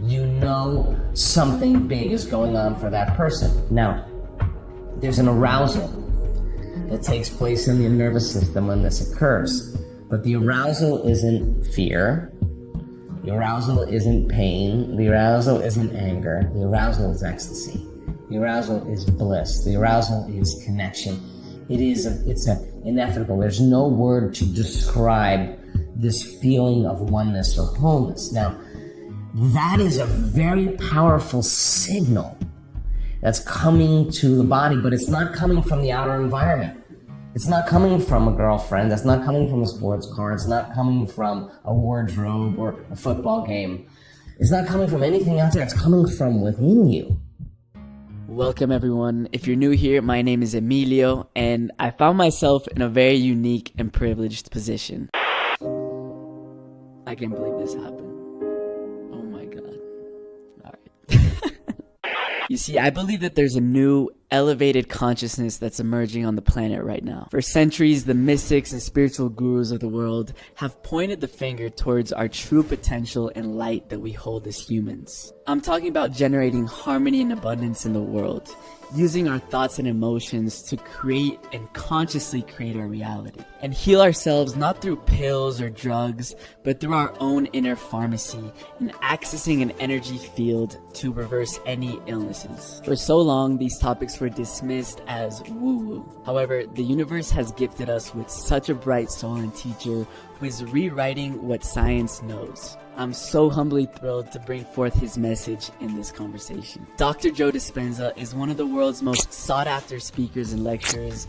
you know something big is going on for that person. Now, there's an arousal that takes place in the nervous system when this occurs. But the arousal isn't fear. The arousal isn't pain. The arousal isn't anger. The arousal is ecstasy. The arousal is bliss. The arousal is connection. It's ineffable. There's no word to describe this feeling of oneness or wholeness. Now, that is a very powerful signal that's coming to the body, but it's not coming from the outer environment. It's not coming from a girlfriend. That's not coming from a sports car. It's not coming from a wardrobe or a football game. It's not coming from anything out there. It's coming from within you. Welcome everyone. If you're new here, my name is Emilio, and I found myself in a very unique and privileged position. I can't believe this happened. Oh my God. All right. You see, I believe that there's a new elevated consciousness that's emerging on the planet right now. For centuries, the mystics and spiritual gurus of the world have pointed the finger towards our true potential and light that we hold as humans. I'm talking about generating harmony and abundance in the world, using our thoughts and emotions to create and consciously create our reality, and heal ourselves not through pills or drugs, but through our own inner pharmacy and accessing an energy field to reverse any illnesses. For so long, these topics were dismissed as woo-woo. However, the universe has gifted us with such a bright soul and teacher who is rewriting what science knows. I'm so humbly thrilled to bring forth his message in this conversation. Dr. Joe Dispenza is one of the world's most sought-after speakers and lecturers,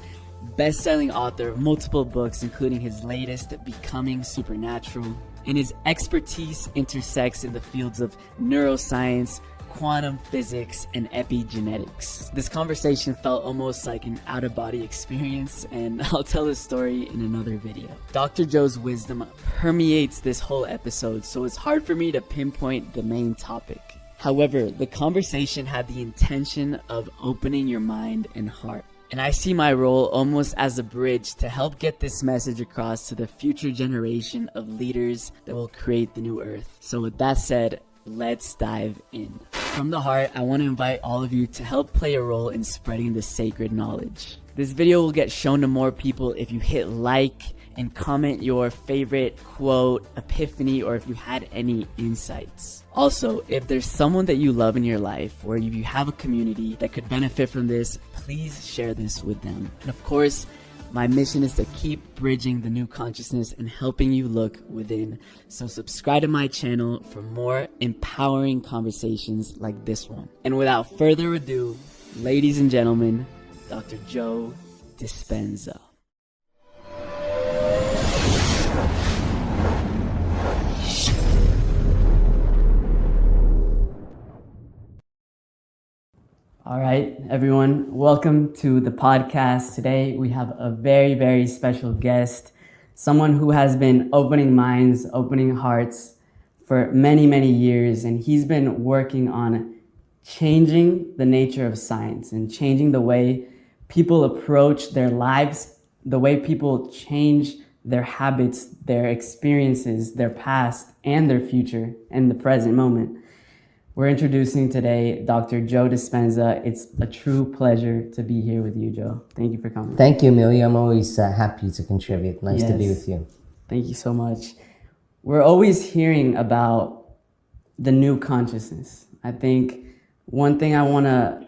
best-selling author of multiple books, including his latest, Becoming Supernatural, and his expertise intersects in the fields of neuroscience, quantum physics, and epigenetics. This conversation felt almost like an out-of-body experience, and I'll tell his story in another video. Dr. Joe's wisdom permeates this whole episode, so it's hard for me to pinpoint the main topic. However, the conversation had the intention of opening your mind and heart. And I see my role almost as a bridge to help get this message across to the future generation of leaders that will create the new earth. So with that said, let's dive in. From the heart, I want to invite all of you to help play a role in spreading this sacred knowledge. This video will get shown to more people if you hit like and comment your favorite quote, epiphany, or if you had any insights. Also, if there's someone that you love in your life, or if you have a community that could benefit from this, please share this with them. And of course, my mission is to keep bridging the new consciousness and helping you look within. So subscribe to my channel for more empowering conversations like this one. And without further ado, ladies and gentlemen, Dr. Joe Dispenza. All right, everyone, welcome to the podcast. Today we have a very, very special guest, someone who has been opening minds, opening hearts for many, many years, and he's been working on changing the nature of science and changing the way people approach their lives, the way people change their habits, their experiences, their past, and their future, and the present moment. We're introducing today Dr. Joe Dispenza. It's a true pleasure to be here with you, Joe. Thank you for coming. Thank you, Emilio. I'm always happy to contribute. Nice to be with you. Thank you so much. We're always hearing about the new consciousness. I think one thing I want to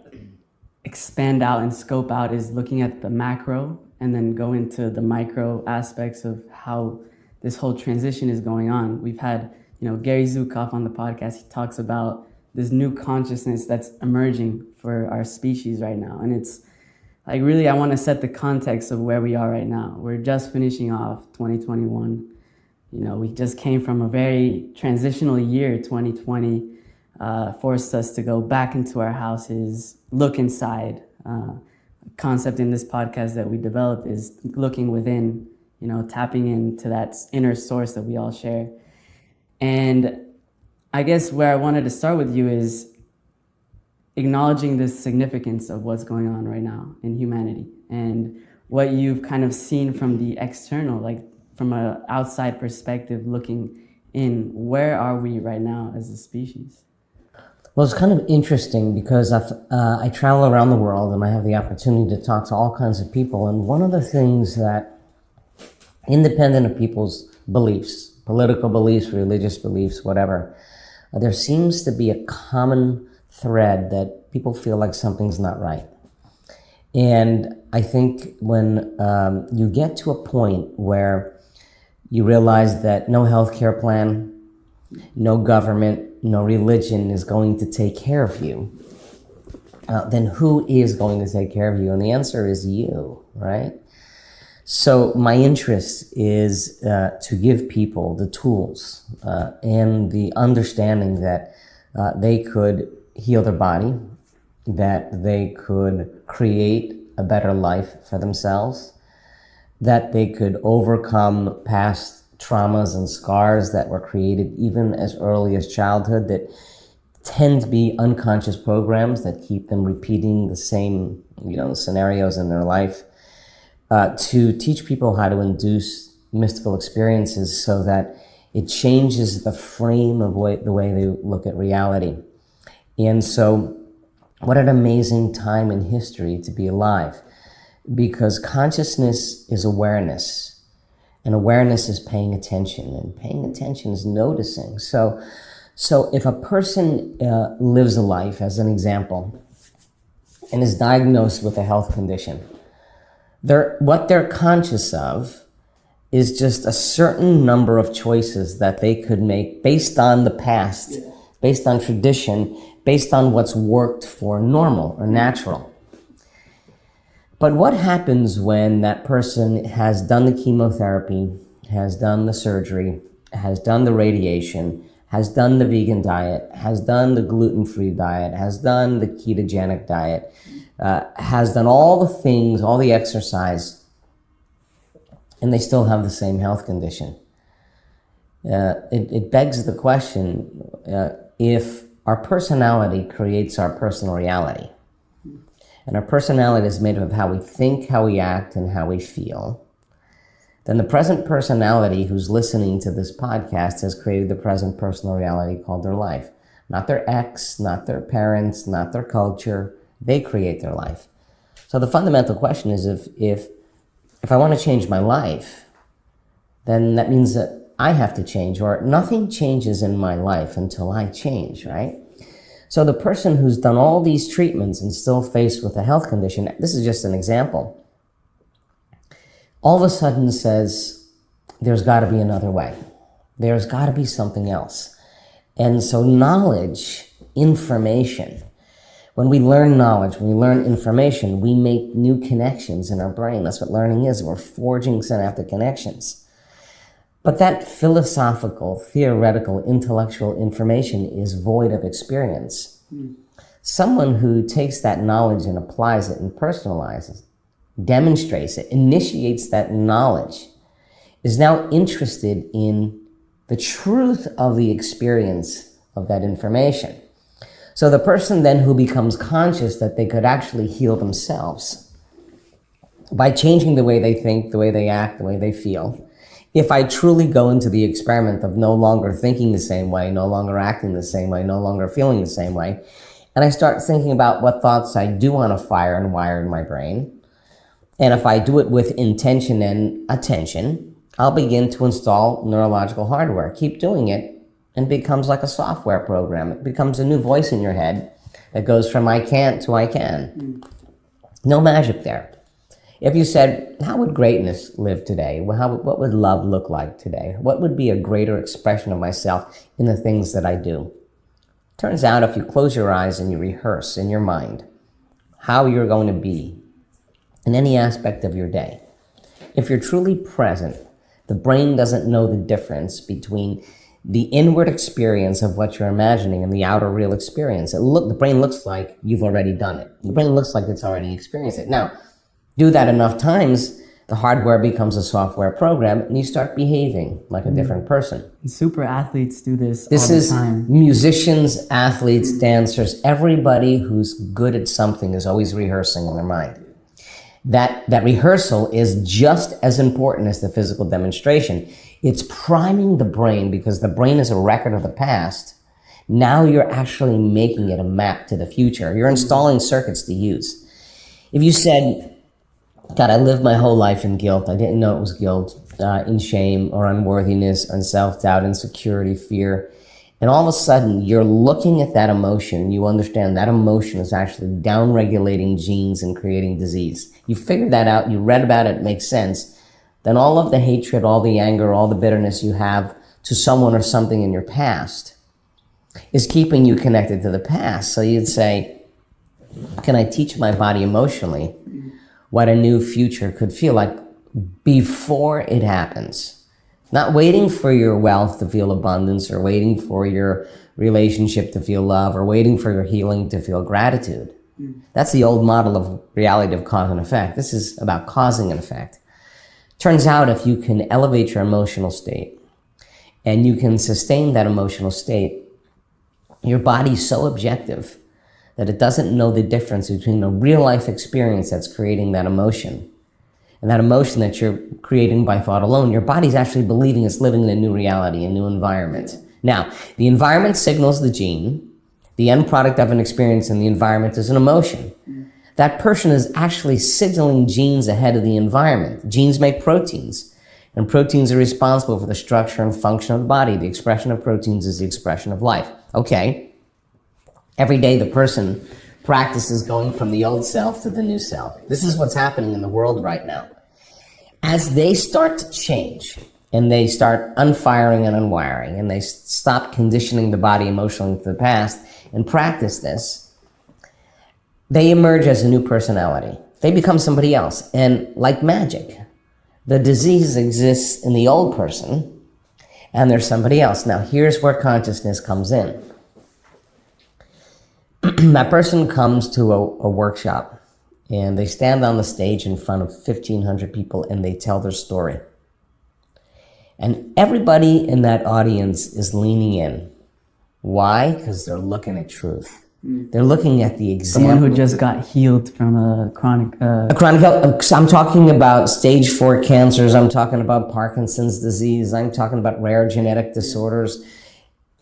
expand out and scope out is looking at the macro and then go into the micro aspects of how this whole transition is going on. We've had, Gary Zukav on the podcast. He talks about this new consciousness that's emerging for our species right now. And it's like, really, I want to set the context of where we are right now. We're just finishing off 2021. We just came from a very transitional year. 2020 forced us to go back into our houses, look inside. Concept in this podcast that we developed is looking within, tapping into that inner source that we all share. And I guess where I wanted to start with you is acknowledging the significance of what's going on right now in humanity and what you've kind of seen from the external, like from an outside perspective looking in. Where are we right now as a species? Well, it's kind of interesting because I travel around the world and I have the opportunity to talk to all kinds of people. And one of the things that, independent of people's beliefs, political beliefs, religious beliefs, whatever, there seems to be a common thread that people feel like something's not right. And I think when you get to a point where you realize that no healthcare plan, no government, no religion is going to take care of you, then who is going to take care of you? And the answer is you, right? So my interest is to give people the tools and the understanding that they could heal their body, that they could create a better life for themselves, that they could overcome past traumas and scars that were created even as early as childhood that tend to be unconscious programs that keep them repeating the same, scenarios in their life, to teach people how to induce mystical experiences so that it changes the frame of the way they look at reality. And so what an amazing time in history to be alive, because consciousness is awareness. And awareness is paying attention, and paying attention is noticing. So if a person lives a life, as an example, and is diagnosed with a health condition, what they're conscious of is just a certain number of choices that they could make based on the past, based on tradition, based on what's worked for normal or natural. But what happens when that person has done the chemotherapy, has done the surgery, has done the radiation, has done the vegan diet, has done the gluten-free diet, has done the ketogenic diet, has done all the things, all the exercise, and they still have the same health condition? It begs the question, if our personality creates our personal reality, and our personality is made up of how we think, how we act, and how we feel, then the present personality who's listening to this podcast has created the present personal reality called their life. Not their ex, not their parents, not their culture. They create their life. So the fundamental question is, if I want to change my life, then that means that I have to change, or nothing changes in my life until I change, right? So the person who's done all these treatments and still faced with a health condition, this is just an example, all of a sudden says, there's got to be another way. There's got to be something else. And so knowledge, information, when we learn knowledge, when we learn information, we make new connections in our brain. That's what learning is. We're forging synaptic connections. But that philosophical, theoretical, intellectual information is void of experience. Someone who takes that knowledge and applies it and personalizes, demonstrates it, initiates that knowledge, is now interested in the truth of the experience of that information. So the person then who becomes conscious that they could actually heal themselves by changing the way they think, the way they act, the way they feel. If I truly go into the experiment of no longer thinking the same way, no longer acting the same way, no longer feeling the same way, and I start thinking about what thoughts I do want to fire and wire in my brain, and if I do it with intention and attention, I'll begin to install neurological hardware. Keep doing it, and it becomes like a software program. It becomes a new voice in your head that goes from I can't to I can. No magic there. If you said, how would greatness live today? What would love look like today? What would be a greater expression of myself in the things that I do? Turns out if you close your eyes and you rehearse in your mind how you're going to be in any aspect of your day, if you're truly present, the brain doesn't know the difference between the inward experience of what you're imagining and the outer real experience. The brain looks like you've already done it. The brain looks like it's already experienced it. Now, do that enough times, the hardware becomes a software program, and you start behaving like a different person. Super athletes do this This all the is time. musicians, athletes, dancers, everybody who's good at something is always rehearsing in their mind. That rehearsal is just as important as the physical demonstration. It's priming the brain, because the brain is a record of the past, Now you're actually making it a map to the future. You're installing circuits to use. If you said, God, I lived my whole life in guilt. I didn't know it was guilt, in shame or unworthiness and self-doubt, insecurity, fear. And all of a sudden, you're looking at that emotion. You understand that emotion is actually down-regulating genes and creating disease. You figured that out. You read about it. It makes sense. Then all of the hatred, all the anger, all the bitterness you have to someone or something in your past is keeping you connected to the past. So you'd say, can I teach my body emotionally what a new future could feel like before it happens? Not waiting for your wealth to feel abundance, or waiting for your relationship to feel love, or waiting for your healing to feel gratitude. That's the old model of reality of cause and effect. This is about causing an effect. Turns out if you can elevate your emotional state and you can sustain that emotional state, your body's so objective that it doesn't know the difference between a real life experience that's creating that emotion and that emotion that you're creating by thought alone. Your body's actually believing it's living in a new reality, a new environment. Now, the environment signals the gene. The end product of an experience in the environment is an emotion. That person is actually signaling genes ahead of the environment. Genes make proteins, and proteins are responsible for the structure and function of the body. The expression of proteins is the expression of life. Okay. Every day the person practices going from the old self to the new self. This is what's happening in the world right now. As they start to change and they start unfiring and unwiring and they stop conditioning the body emotionally to the past and practice this, they emerge as a new personality. They become somebody else. And like magic, the disease exists in the old person and there's somebody else. Now here's where consciousness comes in. That person comes to a workshop and they stand on the stage in front of 1,500 people and they tell their story. And everybody in that audience is leaning in. Why? Because they're looking at truth. They're looking at the example. Someone who just got healed from a chronic... I'm talking about stage 4 cancers. I'm talking about Parkinson's disease. I'm talking about rare genetic disorders.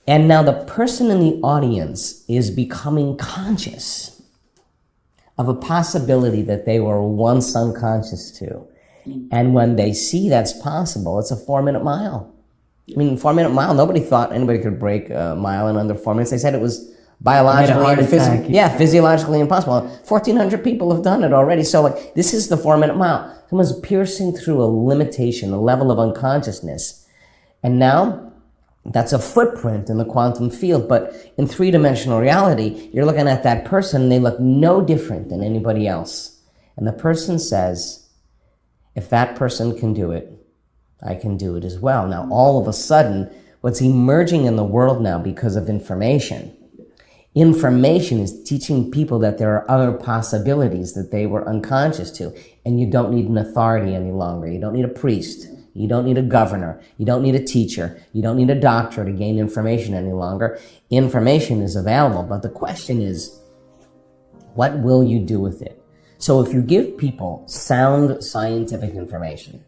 And now the person in the audience is becoming conscious of a possibility that they were once unconscious to. And when they see that's possible, it's a 4-minute mile. I mean, 4-minute mile, nobody thought anybody could break a mile in under 4 minutes. They said it was biologically and physiologically impossible. 1,400 people have done it already. So like, this is the 4-minute mile. Someone's piercing through a limitation, a level of unconsciousness. And now that's a footprint in the quantum field. But in 3-dimensional reality, you're looking at that person and they look no different than anybody else. And the person says, if that person can do it, I can do it as well. Now, all of a sudden, what's emerging in the world now because of information is teaching people that there are other possibilities that they were unconscious to. And you don't need an authority any longer. You don't need a priest. You don't need a governor. You don't need a teacher. You don't need a doctor to gain information any longer. Information is available. But the question is, what will you do with it? So if you give people sound scientific information,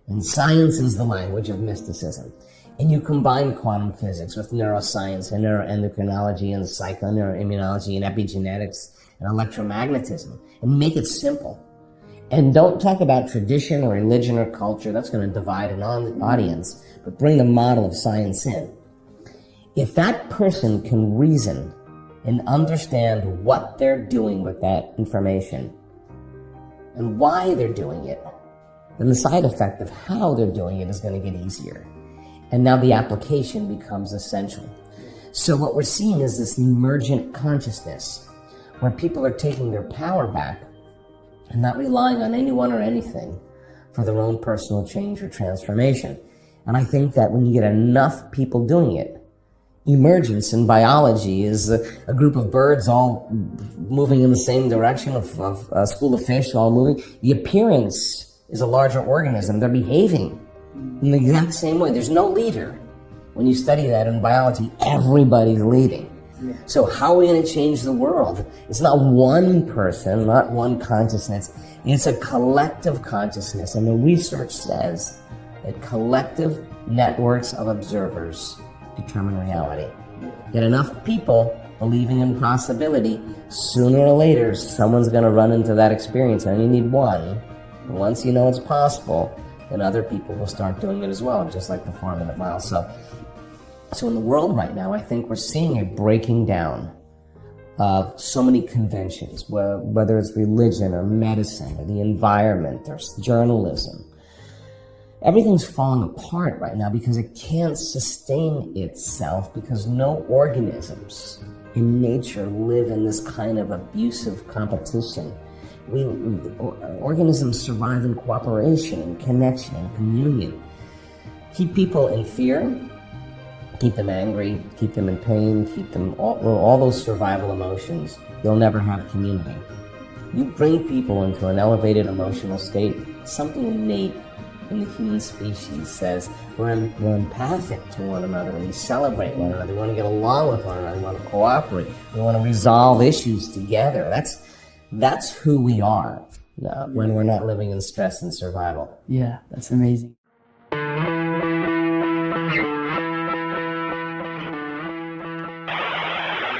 and science is the language of mysticism, and you combine quantum physics with neuroscience and neuroendocrinology and psychoneuroimmunology and epigenetics and electromagnetism, and make it simple, and don't talk about tradition or religion or culture, that's going to divide an audience, but bring the model of science in. If that person can reason and understand what they're doing with that information and why they're doing it, then the side effect of how they're doing it is going to get easier. And now the application becomes essential. So what we're seeing is this emergent consciousness where people are taking their power back and not relying on anyone or anything for their own personal change or transformation. And I think that when you get enough people doing it, emergence in biology is a group of birds all moving in the same direction, of a school of fish all moving. The appearance is a larger organism. They're behaving in the exact same way. There's no leader. When you study that in biology, everybody's leading. So how are we going to change the world? It's not one person, not one consciousness. It's a collective consciousness. And the research says that collective networks of observers determine reality. Get enough people believing in possibility, sooner or later, someone's going to run into that experience. And you need one. And once you know it's possible, then other people will start doing it as well, just like the 4-minute mile. So in the world right now, I think we're seeing a breaking down of so many conventions, whether it's religion or medicine or the environment or journalism. Everything's falling apart right now because it can't sustain itself, because no organisms in nature live in this kind of abusive competition. Organisms survive in cooperation and connection and communion. Keep people in fear, keep them angry, keep them in pain, keep them all those survival emotions. You'll never have community. You bring people into an elevated emotional state, something innate in the human species says we're empathic to one another, and we celebrate one another, we want to get along with one another, we want to cooperate, we want to resolve issues together. That's who we are when we're not living in stress and survival. Yeah, that's amazing.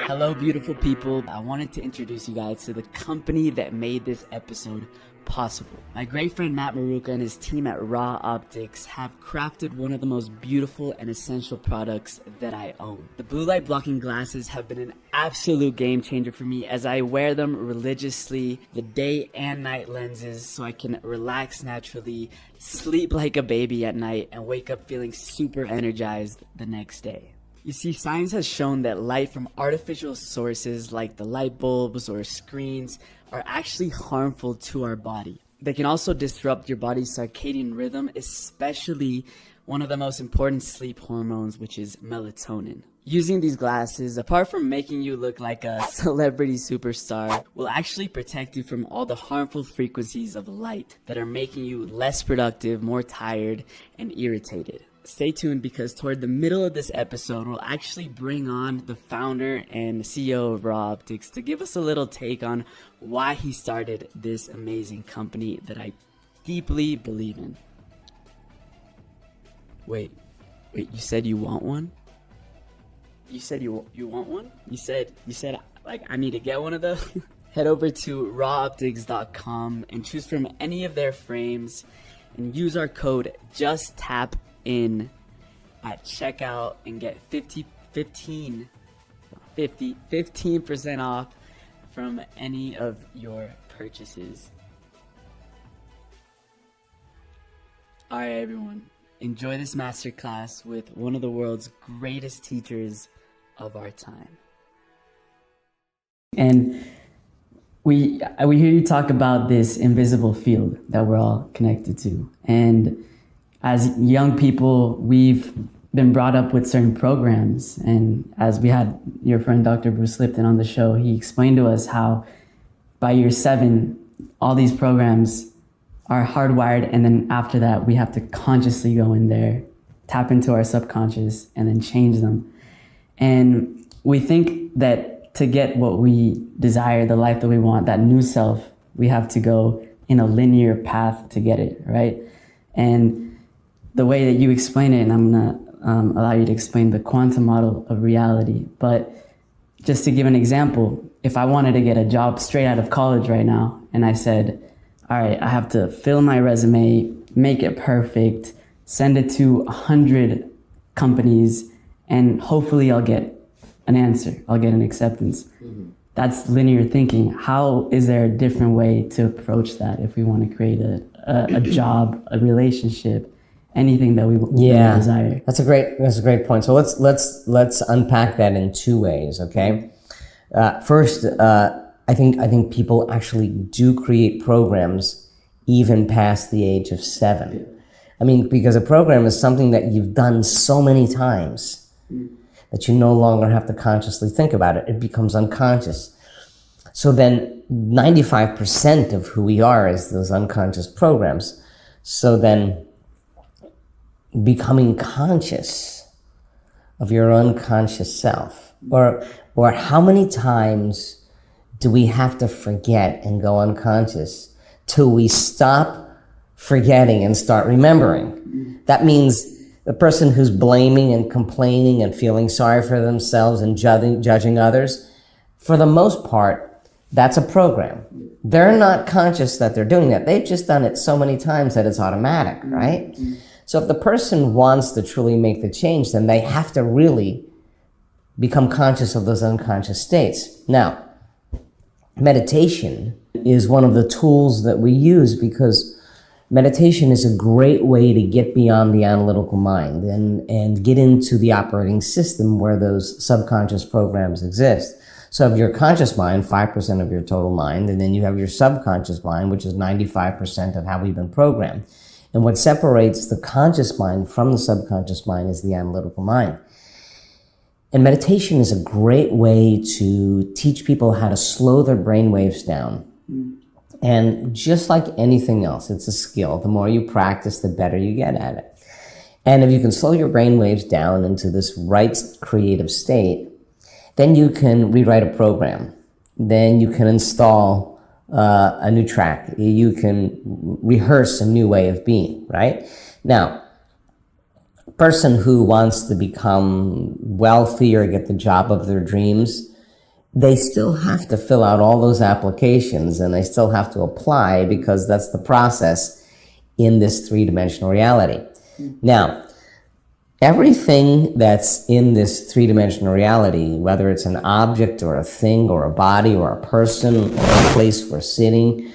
Hello, beautiful people. I wanted to introduce you guys to the company that made this episode possible. My great friend Matt Maruka and his team at Raw Optics have crafted one of the most beautiful and essential products that I own. The blue light blocking glasses have been an absolute game changer for me as I wear them religiously, the day and night lenses, so I can relax naturally, sleep like a baby at night, and wake up feeling super energized the next day. You see, science has shown that light from artificial sources like the light bulbs or screens are actually harmful to our body. They can also disrupt your body's circadian rhythm, especially one of the most important sleep hormones, which is melatonin. Using these glasses, apart from making you look like a celebrity superstar, will actually protect you from all the harmful frequencies of light that are making you less productive, more tired, and irritated. Stay tuned, because toward the middle of this episode, we'll actually bring on the founder and CEO of Raw Optics to give us a little take on why he started this amazing company that I deeply believe in. Wait, you said you want one? You said you want one? You said like I need to get one of those? Head over to rawoptics.com and choose from any of their frames and use our code JUSTTAP in at checkout and get 15% off from any of your purchases. Alright everyone, enjoy this masterclass with one of the world's greatest teachers of our time. And we hear you talk about this invisible field that we're all connected to. And as young people, we've been brought up with certain programs. And as we had your friend Dr. Bruce Lipton on the show, he explained to us how by year 7, all these programs are hardwired. And then after that, we have to consciously go in there, tap into our subconscious, and then change them. And we think that to get what we desire, the life that we want, that new self, we have to go in a linear path to get it, right? And the way that you explain it, and I'm going to allow you to explain the quantum model of reality, but just to give an example, if I wanted to get a job straight out of college right now, and I said, all right, I have to fill my resume, make it perfect, send it to 100 companies, and hopefully I'll get an answer, I'll get an acceptance. Mm-hmm. That's linear thinking. How is there a different way to approach that if we want to create a job, a relationship, anything that we desire? That's a great point. So let's unpack that in 2 ways, okay? First, I think people actually do create programs even past the age of 7. I mean, because a program is something that you've done so many times that you no longer have to consciously think about it. It becomes unconscious. So then 95% of who we are is those unconscious programs. So then becoming conscious of your unconscious self, or how many times do we have to forget and go unconscious till we stop forgetting and start remembering? That means The person who's blaming and complaining and feeling sorry for themselves and judging others, for the most part, that's a program. They're not conscious that they're doing that. They've just done it so many times that it's automatic, right? So if the person wants to truly make the change, then they have to really become conscious of those unconscious states. Now, meditation is one of the tools that we use because meditation is a great way to get beyond the analytical mind and get into the operating system where those subconscious programs exist. So if your conscious mind, 5% of your total mind, and then you have your subconscious mind, which is 95% of how we've been programmed. And what separates the conscious mind from the subconscious mind is the analytical mind. And meditation is a great way to teach people how to slow their brain waves down. And just like anything else, it's a skill. The more you practice, the better you get at it. And if you can slow your brain waves down into this right creative state, then you can rewrite a program. Then you can install a new track. You can rehearse a new way of being, right? Now, a person who wants to become wealthy or get the job of their dreams, they still have to fill out all those applications and they still have to apply because that's the process in this three-dimensional reality. Now, everything that's in this three-dimensional reality, whether it's an object or a thing or a body or a person or a place we're sitting,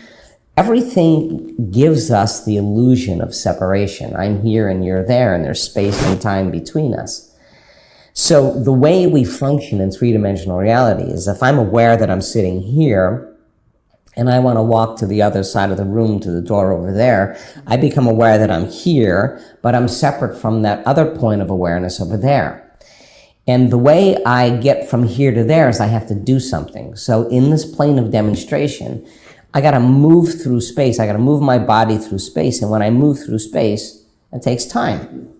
everything gives us the illusion of separation. I'm here and you're there and there's space and time between us. So the way we function in three-dimensional reality is if I'm aware that I'm sitting here and I want to walk to the other side of the room to the door over there, I become aware that I'm here, but I'm separate from that other point of awareness over there. And the way I get from here to there is I have to do something. So in this plane of demonstration, I got to move through space. I got to move my body through space. And when I move through space, it takes time.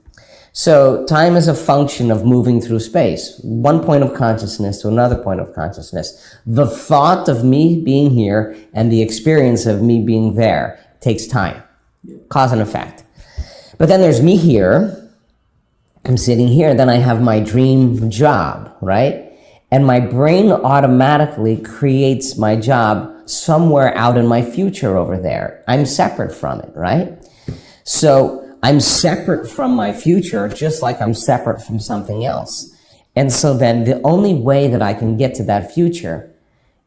So time is a function of moving through space, one point of consciousness to another point of consciousness. The thought of me being here and the experience of me being there takes time, cause and effect. But then there's me here, I'm sitting here, then I have my dream job, right? And my brain automatically creates my job somewhere out in my future over there. I'm separate from it, right? So I'm separate from my future, just like I'm separate from something else. And so then the only way that I can get to that future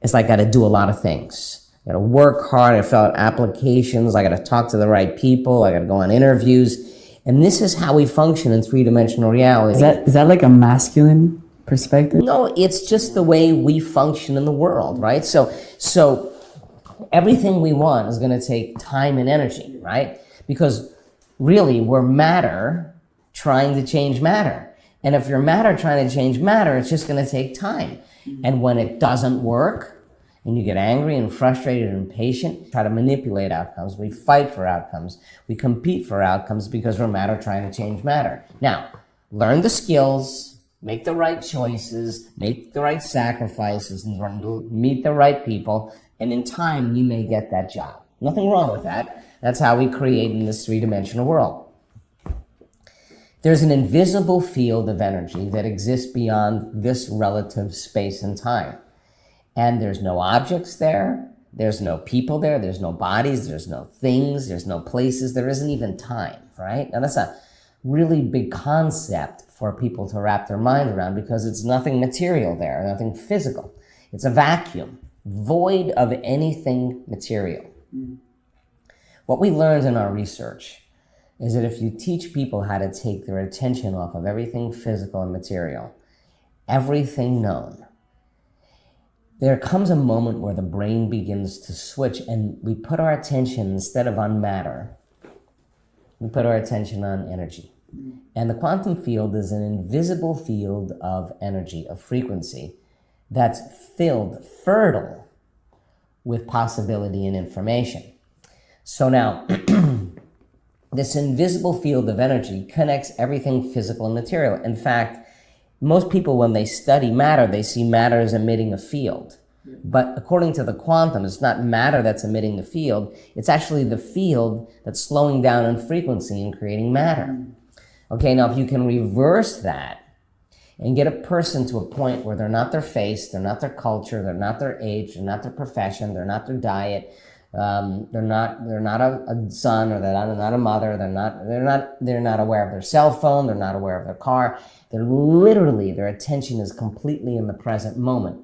is I got to do a lot of things. I got to work hard. I fill out applications. I got to talk to the right people. I got to go on interviews. And this is how we function in three-dimensional reality. Is that like a masculine perspective? No, it's just the way we function in the world, right? So everything we want is going to take time and energy, right? Because really, we're matter trying to change matter. And if you're matter trying to change matter, it's just going to take time. And when it doesn't work, and you get angry and frustrated and impatient, try to manipulate outcomes. We fight for outcomes. We compete for outcomes because we're matter trying to change matter. Now, learn the skills, make the right choices, make the right sacrifices, and meet the right people. And in time, you may get that job. Nothing wrong with that. That's how we create in this three-dimensional world. There's an invisible field of energy that exists beyond this relative space and time. And there's no objects there, there's no people there, there's no bodies, there's no things, there's no places, there isn't even time, right? Now that's a really big concept for people to wrap their mind around because it's nothing material there, nothing physical. It's a vacuum, void of anything material. What we learned in our research is that if you teach people how to take their attention off of everything physical and material, everything known, there comes a moment where the brain begins to switch and we put our attention, instead of on matter, we put our attention on energy. And the quantum field is an invisible field of energy, of frequency, that's filled, fertile with possibility and information. So now, this invisible field of energy connects everything physical and material. In fact, most people, when they study matter, they see matter as emitting a field. But according to the quantum, it's not matter that's emitting the field. It's actually the field that's slowing down in frequency and creating matter. Okay, now if you can reverse that and get a person to a point where they're not their face, they're not their culture, they're not their age, they're not their profession, they're not their diet, they're not a son, or they're not a mother, they're not aware of their cell phone, they're not aware of their car. They're literally, their attention is completely in the present moment.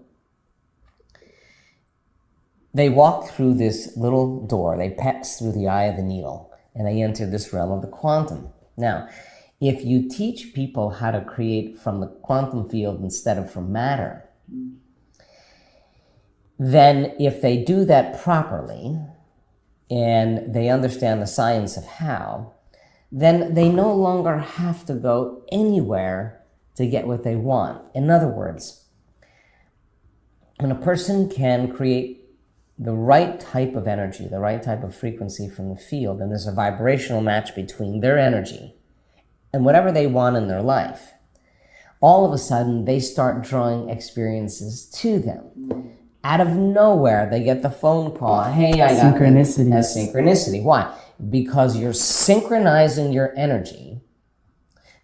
They walk through this little door, they pass through the eye of the needle, and they enter this realm of the quantum. Now, if you teach people how to create from the quantum field instead of from matter, then if they do that properly and they understand the science of how, then they no longer have to go anywhere to get what they want. In other words, when a person can create the right type of energy, the right type of frequency from the field, and there's a vibrational match between their energy and whatever they want in their life, all of a sudden they start drawing experiences to them. Out of nowhere, they get the phone call, hey, I got Synchronicity. Synchronicity. Why? Because you're synchronizing your energy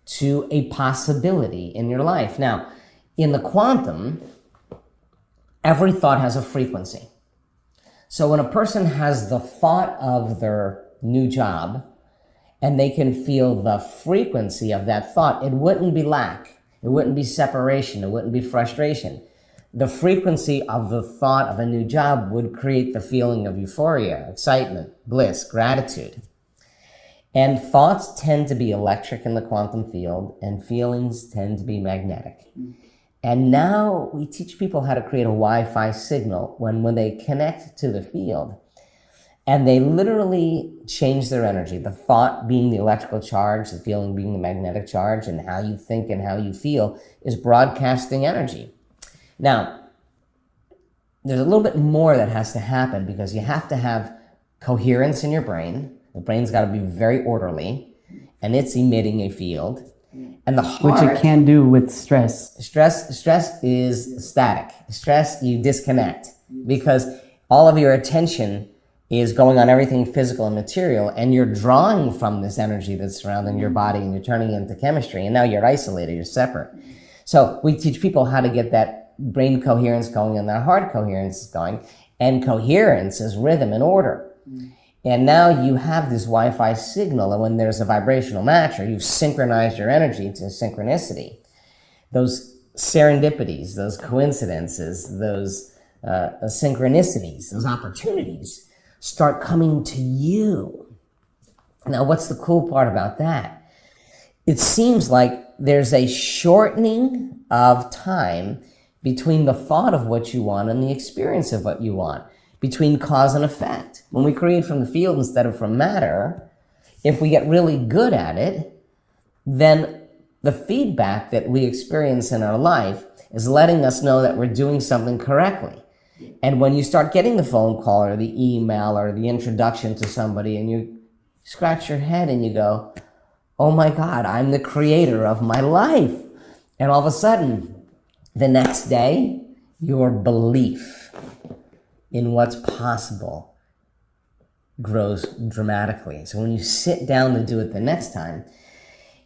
to a possibility in your life. Now, in the quantum, every thought has a frequency. So when a person has the thought of their new job and they can feel the frequency of that thought, it wouldn't be lack, it wouldn't be separation, it wouldn't be frustration. The frequency of the thought of a new job would create the feeling of euphoria, excitement, bliss, gratitude. And thoughts tend to be electric in the quantum field, and feelings tend to be magnetic. And now we teach people how to create a Wi-Fi signal when they connect to the field, and they literally change their energy. The thought being the electrical charge, the feeling being the magnetic charge, and how you think and how you feel is broadcasting energy. Now, there's a little bit more that has to happen, because you have to have coherence in your brain. The brain's got to be very orderly, and it's emitting a field. And the heart, Which it can do with stress. Stress is static. Stress, you disconnect, because all of your attention is going on everything physical and material, and you're drawing from this energy that's surrounding your body, and you're turning it into chemistry, and now you're isolated, you're separate. So we teach people how to get that brain coherence going and that heart coherence going, and coherence is rhythm and order. And now you have this Wi-Fi signal, and when there's a vibrational match, or you've synchronized your energy to synchronicity, those serendipities, those coincidences, those synchronicities, those opportunities start coming to you. Now, what's the cool part about that? It seems like there's a shortening of time between the thought of what you want and the experience of what you want, between cause and effect. When we create from the field instead of from matter, if we get really good at it, then the feedback that we experience in our life is letting us know that we're doing something correctly. And when you start getting the phone call or the email or the introduction to somebody, and you scratch your head and you go, oh my God, I'm the creator of my life. And all of a sudden, the next day, your belief in what's possible grows dramatically. So when you sit down to do it the next time,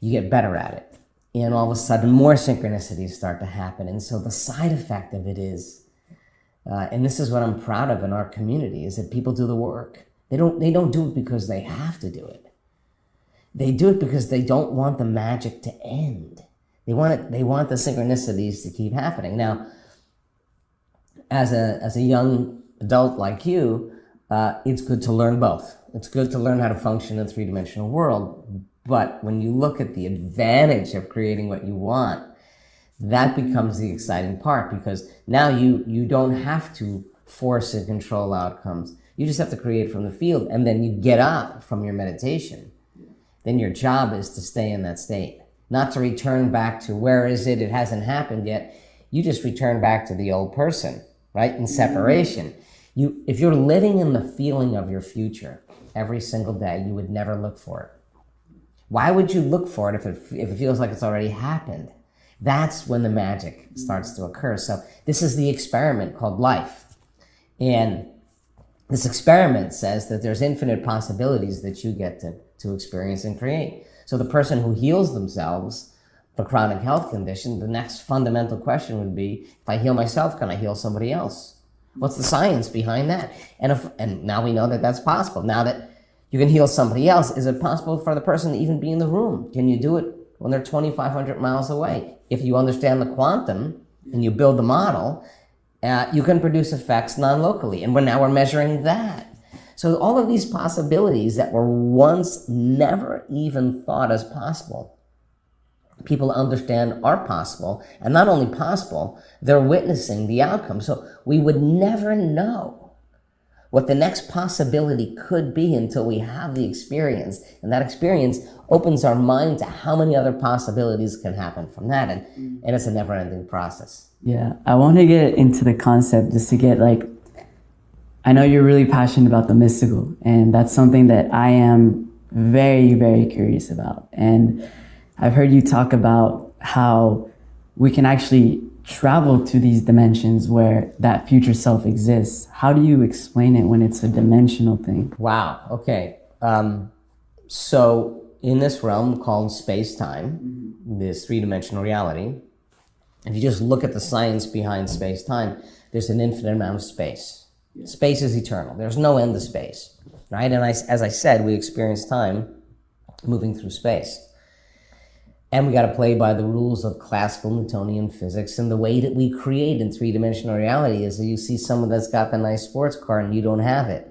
you get better at it. And all of a sudden, more synchronicities start to happen. And so the side effect of it is, and this is what I'm proud of in our community, is that people do the work. They don't do it because they have to do it. They do it because they don't want the magic to end. They want the synchronicities to keep happening. Now, as a young adult like you, it's good to learn both. It's good to learn how to function in a three-dimensional world. But when you look at the advantage of creating what you want, that becomes the exciting part, because now you don't have to force and control outcomes. You just have to create from the field, and then you get up from your meditation. Then your job is to stay in that state, not to return back to where is it hasn't happened yet. You just return back to the old person, right? In separation. If you're living in the feeling of your future every single day, you would never look for it. Why would you look for it if it feels like it's already happened? That's when the magic starts to occur. So this is the experiment called life. And this experiment says that there's infinite possibilities that you get to experience and create. So the person who heals themselves for chronic health condition, the next fundamental question would be, if I heal myself, can I heal somebody else? What's the science behind that? And now we know that that's possible. Now that you can heal somebody else, is it possible for the person to even be in the room? Can you do it when they're 2,500 miles away? If you understand the quantum and you build the model, you can produce effects non-locally. And we're measuring that. So all of these possibilities that were once never even thought as possible, people understand are possible, and not only possible, they're witnessing the outcome. So we would never know what the next possibility could be until we have the experience, and that experience opens our mind to how many other possibilities can happen from that, and it's a never-ending process. Yeah, I want to get into the concept just to get I know you're really passionate about the mystical, and that's something that I am very, very curious about. And I've heard you talk about how we can actually travel to these dimensions where that future self exists. How do you explain it when it's a dimensional thing? Wow. Okay. So in this realm called space-time, this three-dimensional reality, if you just look at the science behind space-time, there's an infinite amount of space. Space is eternal. There's no end to space, right? And as I said, we experience time moving through space. And we got to play by the rules of classical Newtonian physics. And the way that we create in three-dimensional reality is that you see someone that's got the nice sports car and you don't have it.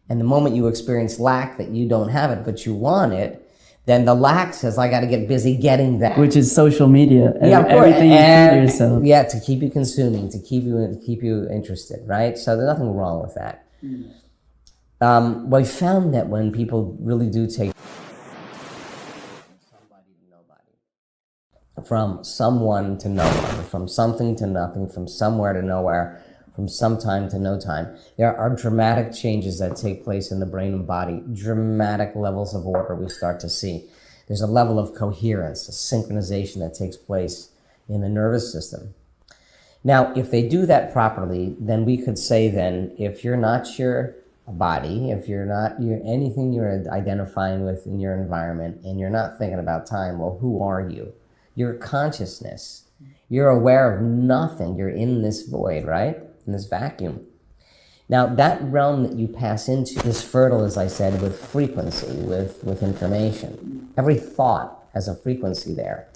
And the moment you experience lack that you don't have it, but you want it, then the lack says, I got to get busy getting that. Which is social media. Yeah, of course. Everything you feed yourself. Yeah, to keep you consuming, to keep you interested, right? So there's nothing wrong with that. We found that when people really do take from someone to no one, from something to nothing, from somewhere to nowhere, from some time to no time, there are dramatic changes that take place in the brain and body, dramatic levels of order we start to see. There's a level of coherence, a synchronization that takes place in the nervous system. Now, if they do that properly, then we could say then, if you're not your body, if you're not anything you're identifying with in your environment, and you're not thinking about time, well, who are you? Your consciousness. You're aware of nothing. You're in this void, right? In this vacuum. Now, that realm that you pass into is fertile, as I said, with frequency, with information. Every thought has a frequency there.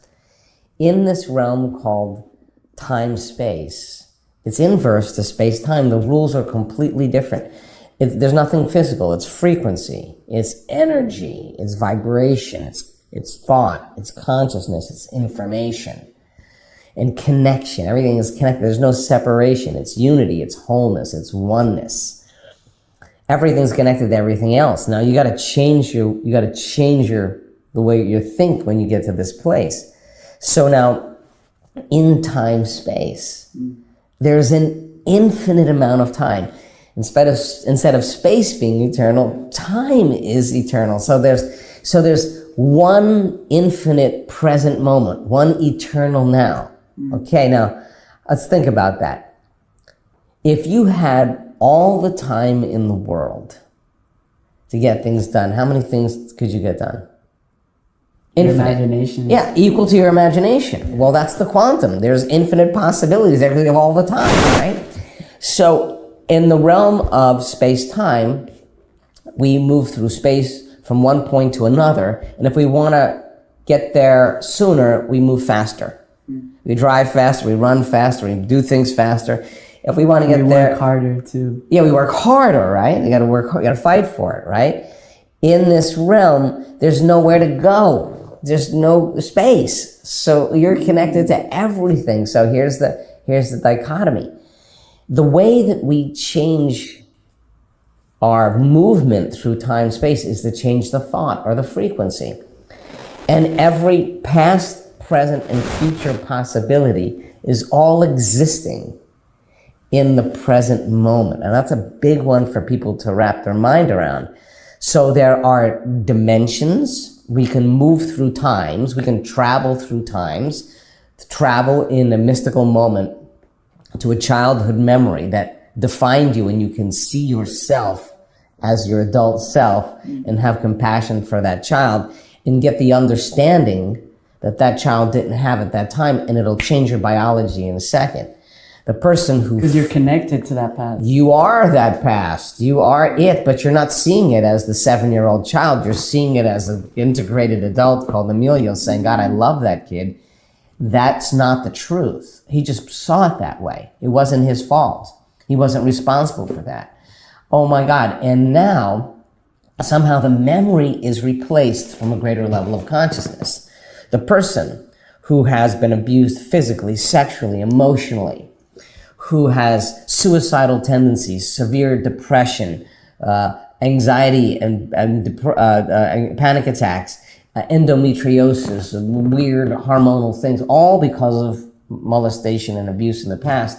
In this realm called time-space, it's inverse to space-time. The rules are completely different. There's nothing physical. It's frequency. It's energy. It's vibration. It's thought, it's consciousness, it's information, and connection. Everything is connected. There's no separation. It's unity, it's wholeness, it's oneness. Everything's connected to everything else. Now you got to change the way you think when you get to this place. So now, in time space, there's an infinite amount of time. Instead of space being eternal, time is eternal. So there's one infinite present moment, one eternal now. Okay, now let's think about that. If you had all the time in the world to get things done, how many things could you get done? Your imagination. Yeah, equal to your imagination. Well, that's the quantum. There's infinite possibilities, everything all the time, right? So in the realm of space-time, we move through space from one point to another, and if we want to get there sooner, we move faster. We drive faster, we run faster, we do things faster. If we want to get there, we work harder too. Yeah, we work harder, right? You got to work, you got to fight for it, right? In this realm, there's nowhere to go. There's no space, so you're connected to everything. So here's the dichotomy. The way that we change our movement through time space is to change the thought or the frequency. And every past, present, and future possibility is all existing in the present moment. And that's a big one for people to wrap their mind around. So there are dimensions. We can move through times. We can travel through times, travel in a mystical moment to a childhood memory that defined you, and you can see yourself as your adult self and have compassion for that child. and get the understanding that that child didn't have at that time, and it'll change your biology in a second. The person who... Because you're connected to that past. You are that past. You are it, but you're not seeing it as the 7-year-old child. You're seeing it as an integrated adult called Emilio saying, God, I love that kid. That's not the truth. He just saw it that way. It wasn't his fault. He wasn't responsible for that. Oh my God. And now, somehow the memory is replaced from a greater level of consciousness. The person who has been abused physically, sexually, emotionally, who has suicidal tendencies, severe depression, anxiety and panic attacks, endometriosis, weird hormonal things, all because of molestation and abuse in the past.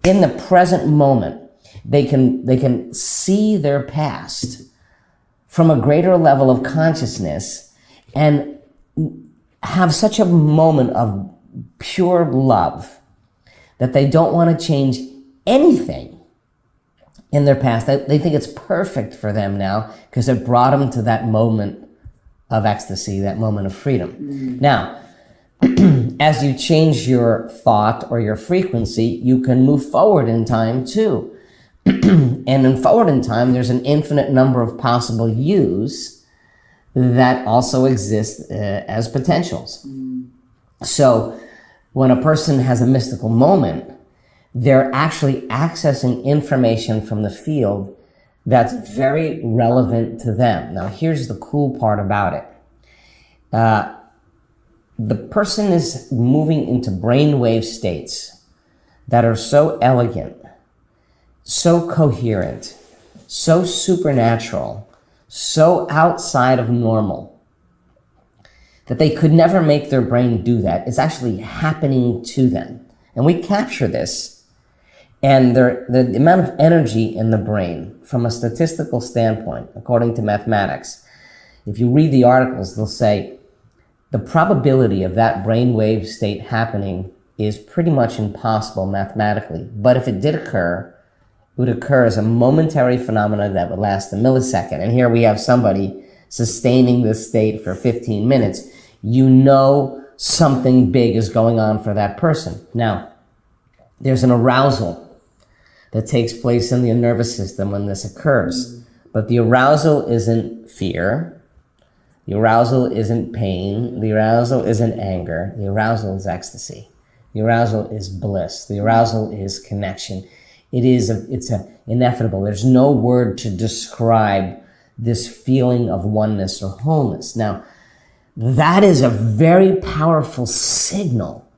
In the present moment, they can see their past from a greater level of consciousness and have such a moment of pure love that they don't want to change anything in their past. They think it's perfect for them now because it brought them to that moment of ecstasy, that moment of freedom. Now, as you change your thought or your frequency, you can move forward in time too. And in forward in time, there's an infinite number of possible yous that also exist as potentials. So when a person has a mystical moment, they're actually accessing information from the field that's very relevant to them. Now, here's the cool part about it. The person is moving into brainwave states that are so elegant, so coherent, so supernatural, so outside of normal, that they could never make their brain do that. It's actually happening to them. And we capture this. And the amount of energy in the brain, from a statistical standpoint, according to mathematics, if you read the articles, they'll say the probability of that brainwave state happening is pretty much impossible mathematically. But if it did occur, it would occur as a momentary phenomenon that would last a millisecond. And here we have somebody sustaining this state for 15 minutes. You know something big is going on for that person. Now, there's an arousal that takes place in the nervous system when this occurs. But the arousal isn't fear. The arousal isn't pain. The arousal isn't anger. The arousal is ecstasy. The arousal is bliss. The arousal is connection. It's ineffable. There's no word to describe this feeling of oneness or wholeness. Now, that is a very powerful signal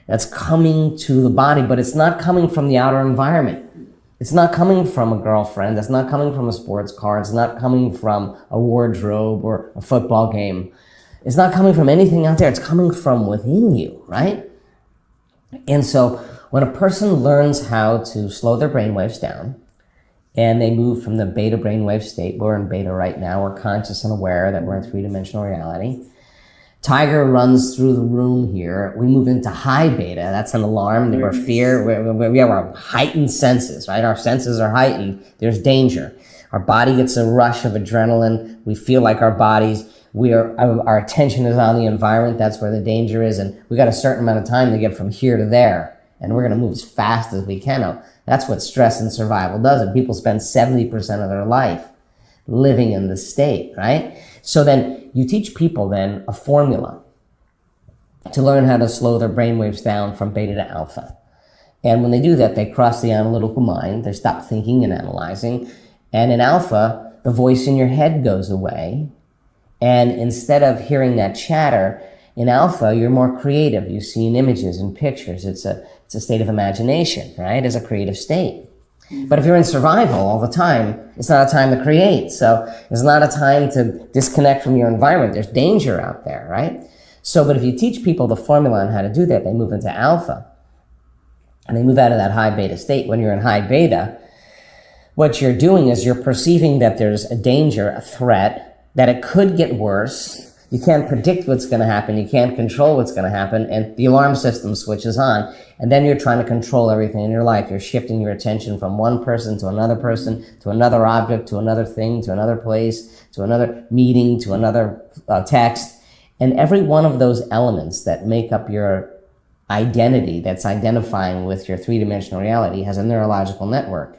that's coming to the body, but it's not coming from the outer environment. It's not coming from a girlfriend. It's not coming from a sports car. It's not coming from a wardrobe or a football game. It's not coming from anything out there. It's coming from within you, right? And so when a person learns how to slow their brainwaves down, and they move from the beta brainwave state, we're in beta right now, we're conscious and aware that we're in three-dimensional reality. Tiger runs through the room here. We move into high beta. That's an alarm. We're fear. We have our heightened senses, right? Our senses are heightened. There's danger. Our body gets a rush of adrenaline. We feel like our our attention is on the environment. That's where the danger is. And we got a certain amount of time to get from here to there. And we're going to move as fast as we can. Now, that's what stress and survival does. And people spend 70% of their life living in this state, right? So then you teach people then a formula to learn how to slow their brainwaves down from beta to alpha. And when they do that, they cross the analytical mind. They stop thinking and analyzing. And in alpha, the voice in your head goes away. And instead of hearing that chatter, in alpha, you're more creative. You see in images and pictures. It's a state of imagination, right? It's a creative state. But if you're in survival all the time, it's not a time to create. So it's not a time to disconnect from your environment. There's danger out there, right? So, but if you teach people the formula on how to do that, they move into alpha. And they move out of that high beta state. When you're in high beta, what you're doing is you're perceiving that there's a danger, a threat, that it could get worse, You can't predict what's going to happen. You can't control what's going to happen. And the alarm system switches on. And then you're trying to control everything in your life. You're shifting your attention from one person, to another object, to another thing, to another place, to another meeting, to another text. And every one of those elements that make up your identity, that's identifying with your three-dimensional reality, has a neurological network.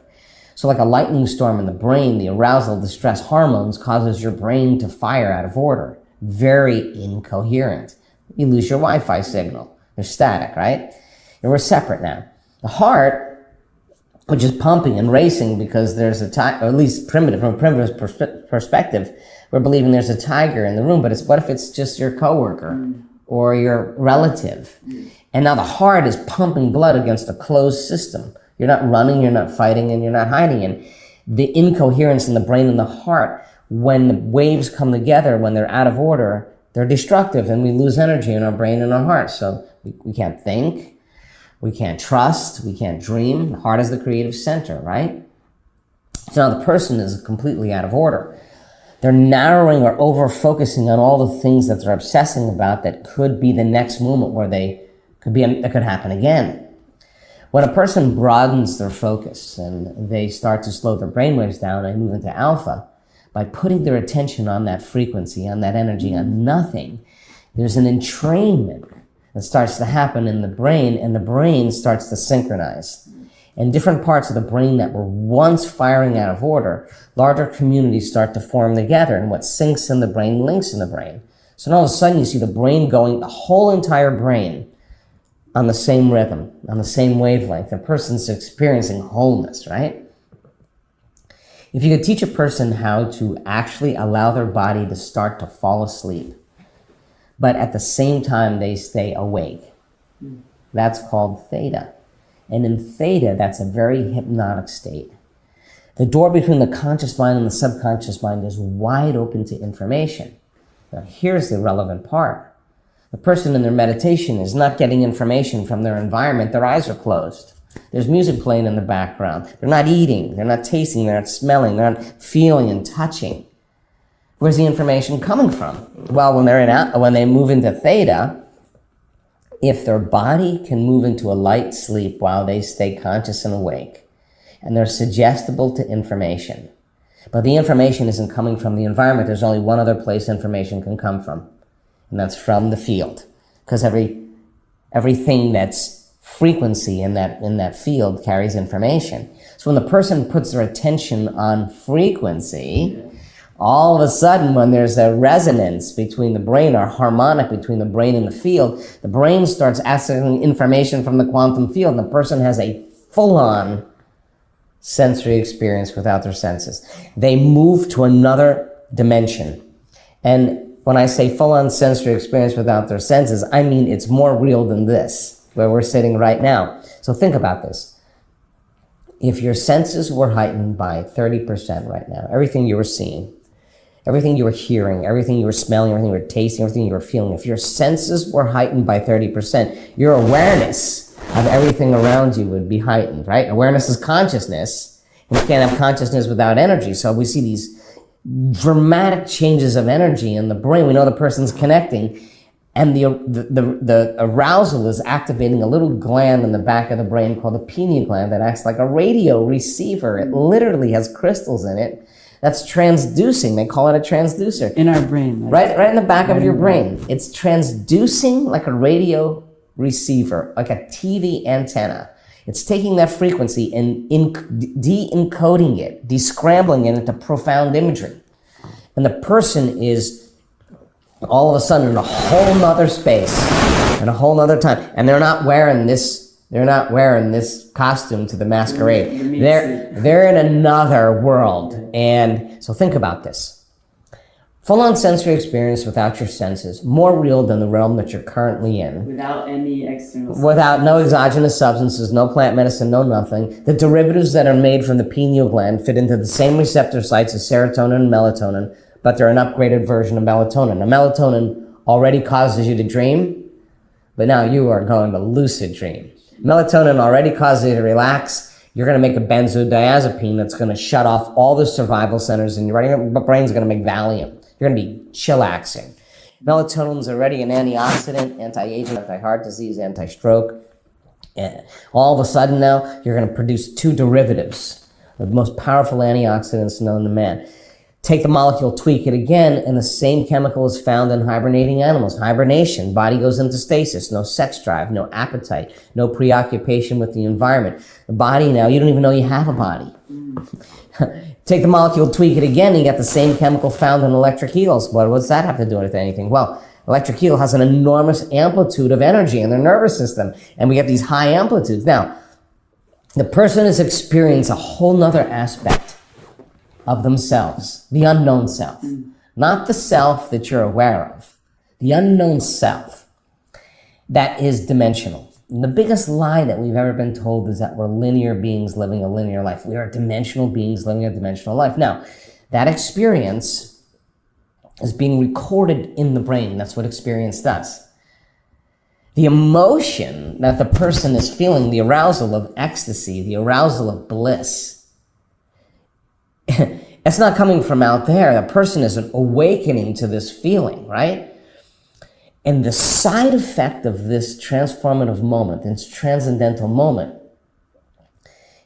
So like a lightning storm in the brain, the arousal, the stress hormones causes your brain to fire out of order. Very incoherent. You lose your Wi-Fi signal. They're static, right? And we're separate now. The heart, which is pumping and racing because there's or at least from a primitive perspective, we're believing there's a tiger in the room, but what if it's just your coworker or your relative? And now the heart is pumping blood against a closed system. You're not running, you're not fighting, and you're not hiding. And the incoherence in the brain and the heart, when the waves come together, when they're out of order, they're destructive, and we lose energy in our brain and our heart. So we can't think, we can't trust, we can't dream. The heart is the creative center, right? So now the person is completely out of order. They're narrowing or over-focusing on all the things that they're obsessing about that could be the next moment where that could happen again. When a person broadens their focus and they start to slow their brainwaves down and move into alpha, by putting their attention on that frequency, on that energy, on nothing, there's an entrainment that starts to happen in the brain, and the brain starts to synchronize. And different parts of the brain that were once firing out of order, larger communities start to form together, and what syncs in the brain links in the brain. So now all of a sudden you see the brain going, the whole entire brain, on the same rhythm, on the same wavelength. The person's experiencing wholeness, right? If you could teach a person how to actually allow their body to start to fall asleep, but at the same time they stay awake, that's called theta. And in theta, that's a very hypnotic state. The door between the conscious mind and the subconscious mind is wide open to information. Now, here's the relevant part. The person in their meditation is not getting information from their environment. Their eyes are closed. There's music playing in the background. They're not eating. They're not tasting. They're not smelling. They're not feeling and touching. Where's the information coming from? Well, when they move into theta, if their body can move into a light sleep while they stay conscious and awake, and they're suggestible to information, but the information isn't coming from the environment, there's only one other place information can come from, and that's from the field. Because everything that's frequency in that field carries information. So when the person puts their attention on frequency, all of a sudden when there's a resonance between the brain, or harmonic between the brain and the field, the brain starts accessing information from the quantum field, and the person has a full-on sensory experience without their senses. They move to another dimension. And when I say full-on sensory experience without their senses, I mean it's more real than this, where we're sitting right now. So think about this. If your senses were heightened by 30% right now, everything you were seeing, everything you were hearing, everything you were smelling, everything you were tasting, everything you were feeling, if your senses were heightened by 30%, your awareness of everything around you would be heightened, right? Awareness is consciousness, and you can't have consciousness without energy. So we see these dramatic changes of energy in the brain. We know the person's connecting, and the arousal is activating a little gland in the back of the brain called the pineal gland that acts like a radio receiver. It literally has crystals in it that's transducing. They call it a transducer. In our brain. Right in the back of your brain. It's transducing like a radio receiver, like a TV antenna. It's taking that frequency and de-encoding it, descrambling it into profound imagery. And the person is all of a sudden in a whole nother space, in a whole nother time. And they're not wearing this costume to the masquerade. They're in another world. And so think about this. Full-on sensory experience without your senses, more real than the realm that you're currently in. Without any external... Without no exogenous substances, no plant medicine, no nothing. The derivatives that are made from the pineal gland fit into the same receptor sites as serotonin and melatonin, but they're an upgraded version of melatonin. Now, melatonin already causes you to dream, but now you are going to lucid dream. Melatonin already causes you to relax. You're going to make a benzodiazepine that's going to shut off all the survival centers, and your brain's going to make Valium. You're going to be chillaxing. Melatonin is already an antioxidant, anti-aging, anti-heart disease, anti-stroke. And all of a sudden now, you're going to produce two derivatives, the most powerful antioxidants known to man. Take the molecule, tweak it again, and the same chemical is found in hibernating animals. Hibernation, body goes into stasis, no sex drive, no appetite, no preoccupation with the environment. The body now, you don't even know you have a body. Take the molecule, tweak it again, and you get the same chemical found in electric eels. What does that have to do with anything? Well, electric eel has an enormous amplitude of energy in their nervous system, and we get these high amplitudes. Now, the person has experienced a whole nother aspect of themselves, the unknown self. Not the self that you're aware of, the unknown self that is dimensional. And the biggest lie that we've ever been told is that we're linear beings living a linear life. We are dimensional beings living a dimensional life. Now, that experience is being recorded in the brain. That's what experience does. The emotion that the person is feeling, the arousal of ecstasy, the arousal of bliss, it's not coming from out there. The person is awakening to this feeling, right? And the side effect of this transformative moment, this transcendental moment,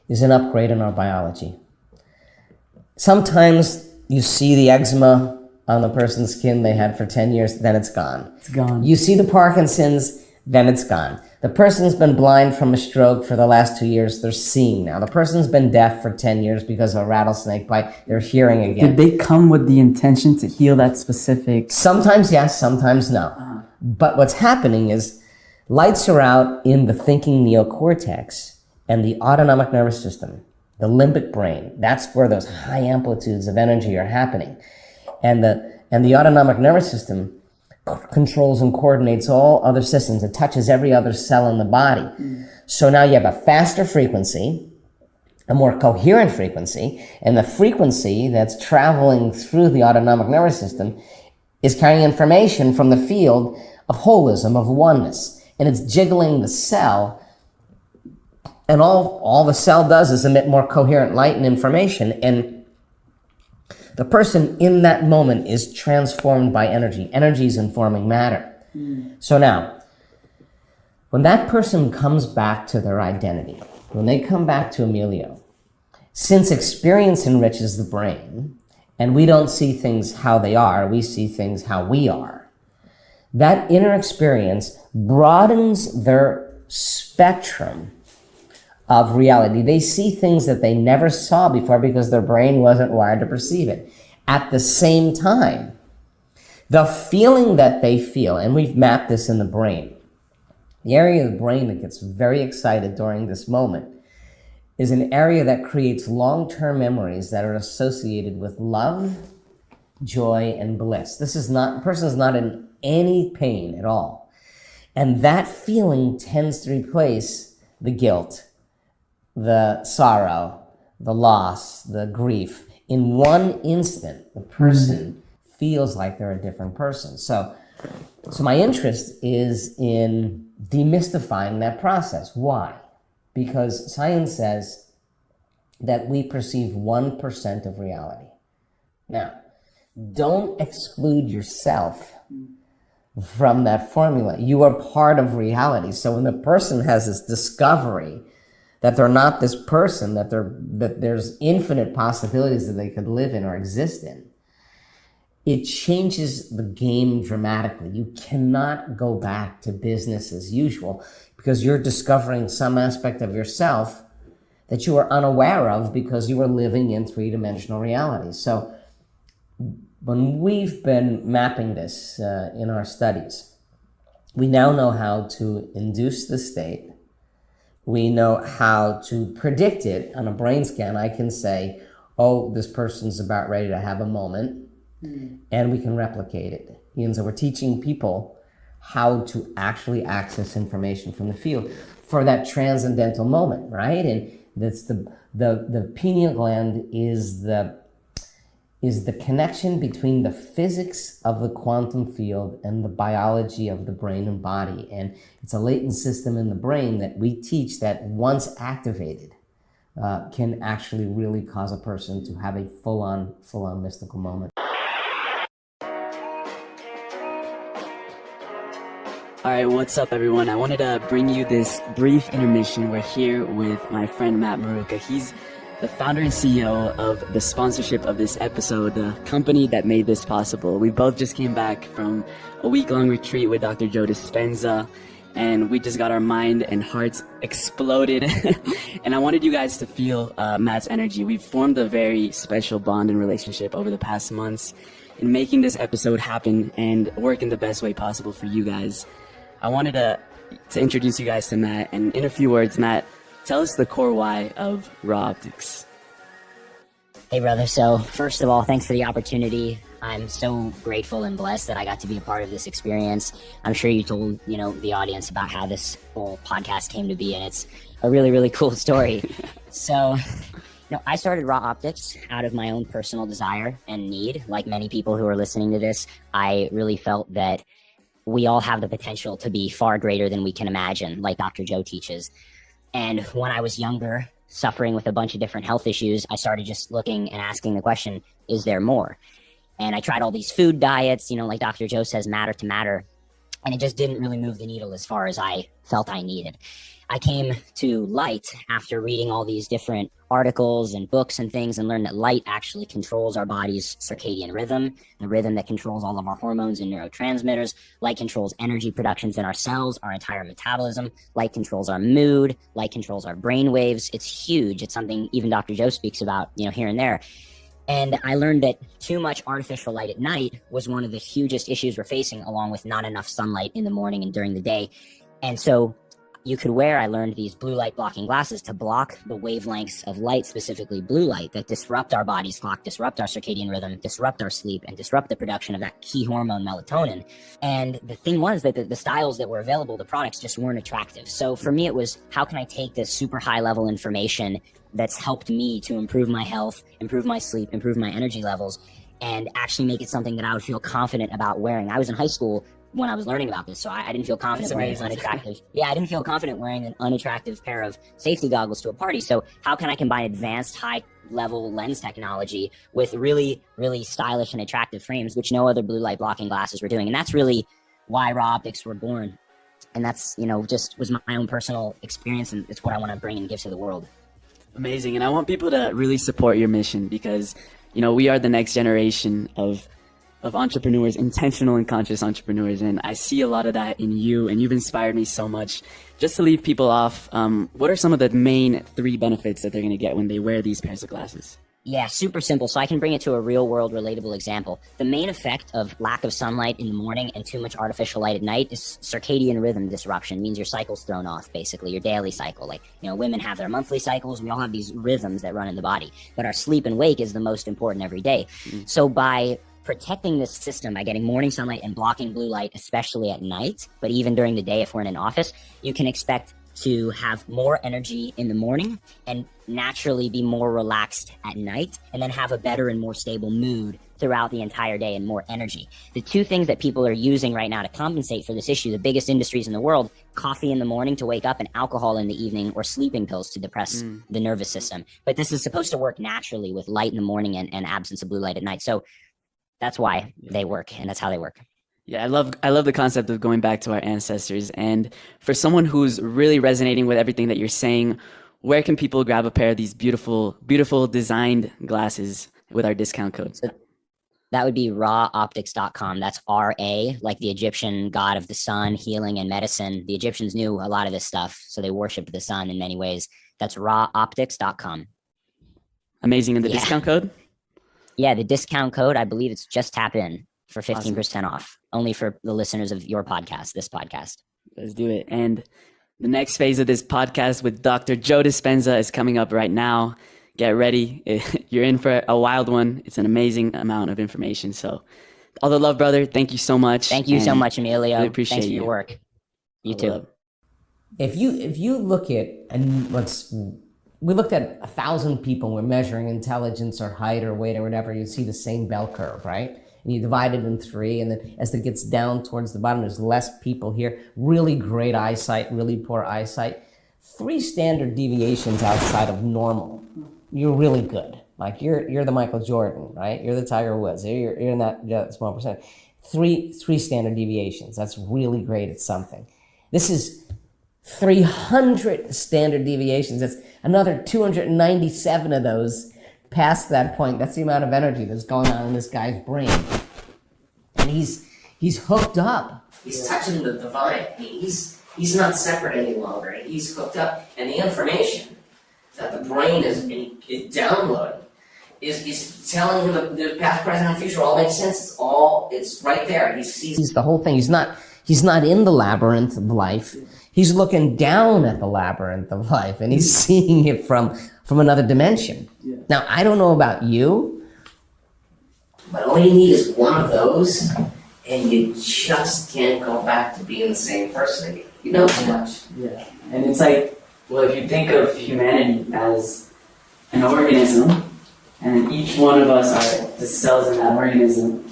is an upgrade in our biology. Sometimes you see the eczema on the person's skin they had for 10 years, then it's gone. It's gone. You see the Parkinson's, then it's gone. The person's been blind from a stroke for the last 2 years, they're seeing now. The person's been deaf for 10 years because of a rattlesnake bite, they're hearing again. Did they come with the intention to heal that specific? Sometimes yes, sometimes no. But what's happening is lights are out in the thinking neocortex and the autonomic nervous system, the limbic brain. That's where those high amplitudes of energy are happening. And the autonomic nervous system controls and coordinates all other systems. It touches every other cell in the body. So now you have a faster frequency, a more coherent frequency, and the frequency that's traveling through the autonomic nervous system is carrying information from the field of holism, of oneness, and it's jiggling the cell, and all the cell does is emit more coherent light and information, and the person in that moment is transformed by energy. Energy is informing matter. So now, when that person comes back to their identity, when they come back to Emilio, since experience enriches the brain, and we don't see things how they are, we see things how we are, that inner experience broadens their spectrum of reality. They see things that they never saw before because their brain wasn't wired to perceive it. At the same time, the feeling that they feel, and we've mapped this in the brain, the area of the brain that gets very excited during this moment is an area that creates long-term memories that are associated with love, joy, and bliss. The person is not in any pain at all. And that feeling tends to replace the guilt, the sorrow, the loss, the grief. In one instant, the person feels like they're a different person. So my interest is in demystifying that process. Why? Because science says that we perceive 1% of reality. Now, don't exclude yourself from that formula. You are part of reality. So when the person has this discovery that they're not this person, that there's infinite possibilities that they could live in or exist in, it changes the game dramatically. You cannot go back to business as usual because you're discovering some aspect of yourself that you were unaware of because you were living in three-dimensional reality. So when we've been mapping this in our studies, we now know how to induce the state. We know how to predict it. On a brain scan, I can say, oh, this person's about ready to have a moment, and we can replicate it. And so we're teaching people how to actually access information from the field for that transcendental moment, right? And that's the pineal gland is the connection between the physics of the quantum field and the biology of the brain and body. And it's a latent system in the brain that we teach that once activated can actually really cause a person to have a full-on mystical moment. All right, what's up, everyone? I wanted to bring you this brief intermission. We're here with my friend Matt Maruka. He's the founder and CEO of the sponsorship of this episode, the company that made this possible. We both just came back from a week-long retreat with Dr. Joe Dispenza, and we just got our mind and hearts exploded. And I wanted you guys to feel Matt's energy. We've formed a very special bond and relationship over the past months in making this episode happen and work in the best way possible for you guys. I wanted to introduce you guys to Matt, and in a few words, Matt, tell us the core why of Raw Optics. Hey, brother. So first of all, thanks for the opportunity. I'm so grateful and blessed that I got to be a part of this experience. I'm sure you told, the audience about how this whole podcast came to be, and it's a really, really cool story. So, I started Raw Optics out of my own personal desire and need. Like many people who are listening to this, I really felt that we all have the potential to be far greater than we can imagine, like Dr. Joe teaches. And when I was younger, suffering with a bunch of different health issues, I started just looking and asking the question, is there more? And I tried all these food diets, like Dr. Joe says, matter to matter. And it just didn't really move the needle as far as I felt I needed. I came to light after reading all these different articles and books and things, and learned that light actually controls our body's circadian rhythm, the rhythm that controls all of our hormones and neurotransmitters. Light controls energy productions in our cells, our entire metabolism. Light controls our mood. Light controls our brain waves. It's huge. It's something even Dr. Joe speaks about, here and there. And I learned that too much artificial light at night was one of the hugest issues we're facing, along with not enough sunlight in the morning and during the day. And so I learned, these blue light blocking glasses to block the wavelengths of light, specifically blue light, that disrupt our body's clock, disrupt our circadian rhythm, disrupt our sleep, and disrupt the production of that key hormone melatonin. And the thing was that the styles that were available, the products just weren't attractive. So for me, it was, how can I take this super high level information that's helped me to improve my health, improve my sleep, improve my energy levels, and actually make it something that I would feel confident about wearing. I was in high school when I was learning about this, so I didn't feel confident wearing an unattractive. I didn't feel confident wearing an unattractive pair of safety goggles to a party. So how can I combine advanced high-level lens technology with really, really stylish and attractive frames, which no other blue light blocking glasses were doing? And that's really why Raw Optics were born. And that's, just was my own personal experience, and it's what I want to bring and give to the world. Amazing. And I want people to really support your mission because, we are the next generation of entrepreneurs, intentional and conscious entrepreneurs. And I see a lot of that in you, and you've inspired me so much. Just to leave people off, what are some of the main 3 benefits that they're going to get when they wear these pairs of glasses? Yeah, super simple. So I can bring it to a real world relatable example. The main effect of lack of sunlight in the morning and too much artificial light at night is circadian rhythm disruption. It means your cycle's thrown off, basically, your daily cycle. Like, women have their monthly cycles. We all have these rhythms that run in the body, but our sleep and wake is the most important every day. So by protecting this system, by getting morning sunlight and blocking blue light, especially at night, but even during the day if we're in an office, you can expect to have more energy in the morning and naturally be more relaxed at night, and then have a better and more stable mood throughout the entire day and more energy. The 2 things that people are using right now to compensate for this issue, the biggest industries in the world, coffee in the morning to wake up and alcohol in the evening, or sleeping pills to depress the nervous system. But this is supposed to work naturally with light in the morning and absence of blue light at night. So that's why they work, and that's how they work. Yeah, I love the concept of going back to our ancestors. And for someone who's really resonating with everything that you're saying, where can people grab a pair of these beautiful, beautiful designed glasses with our discount code? So that would be rawoptics.com. That's R-A, like the Egyptian god of the sun, healing, and medicine. The Egyptians knew a lot of this stuff, so they worshipped the sun in many ways. That's rawoptics.com. Amazing. And the discount code? Yeah, the discount code, I believe it's just tap in for 15% off, only for the listeners of your podcast, this podcast. Let's do it. And the next phase of this podcast with Dr. Joe Dispenza is coming up right now. Get ready. You're in for a wild one. It's an amazing amount of information. So all the love, brother. Thank you so much. Thank you so much, Emilio. Really appreciate Thanks for your work. You too. If you look at, and we looked at 1,000 people, we're measuring intelligence or height or weight or whatever, you see the same bell curve, right? And you divide it in 3, and then as it gets down towards the bottom, there's less people here. Really great eyesight, really poor eyesight. 3 standard deviations outside of normal, you're really good. Like you're the Michael Jordan, right? You're the Tiger Woods. You're in that small percent. three standard deviations. That's really great at something. This is 300 standard deviations. That's another 297 of those past that point. That's the amount of energy that's going on in this guy's brain. And he's hooked up. He's touching the divine. He's not separate any longer. He's hooked up. And the information that the brain is downloading is telling him the past, present, and future all makes sense. It's right there. He sees the whole thing. He's not in the labyrinth of life. He's looking down at the labyrinth of life, and he's seeing it from another dimension. Yeah. Now, I don't know about you, but all you need is one of those, and you just can't go back to being the same person again. You know too much. Yeah. And it's like, well, if you think of humanity as an organism, and each one of us are the cells in that organism,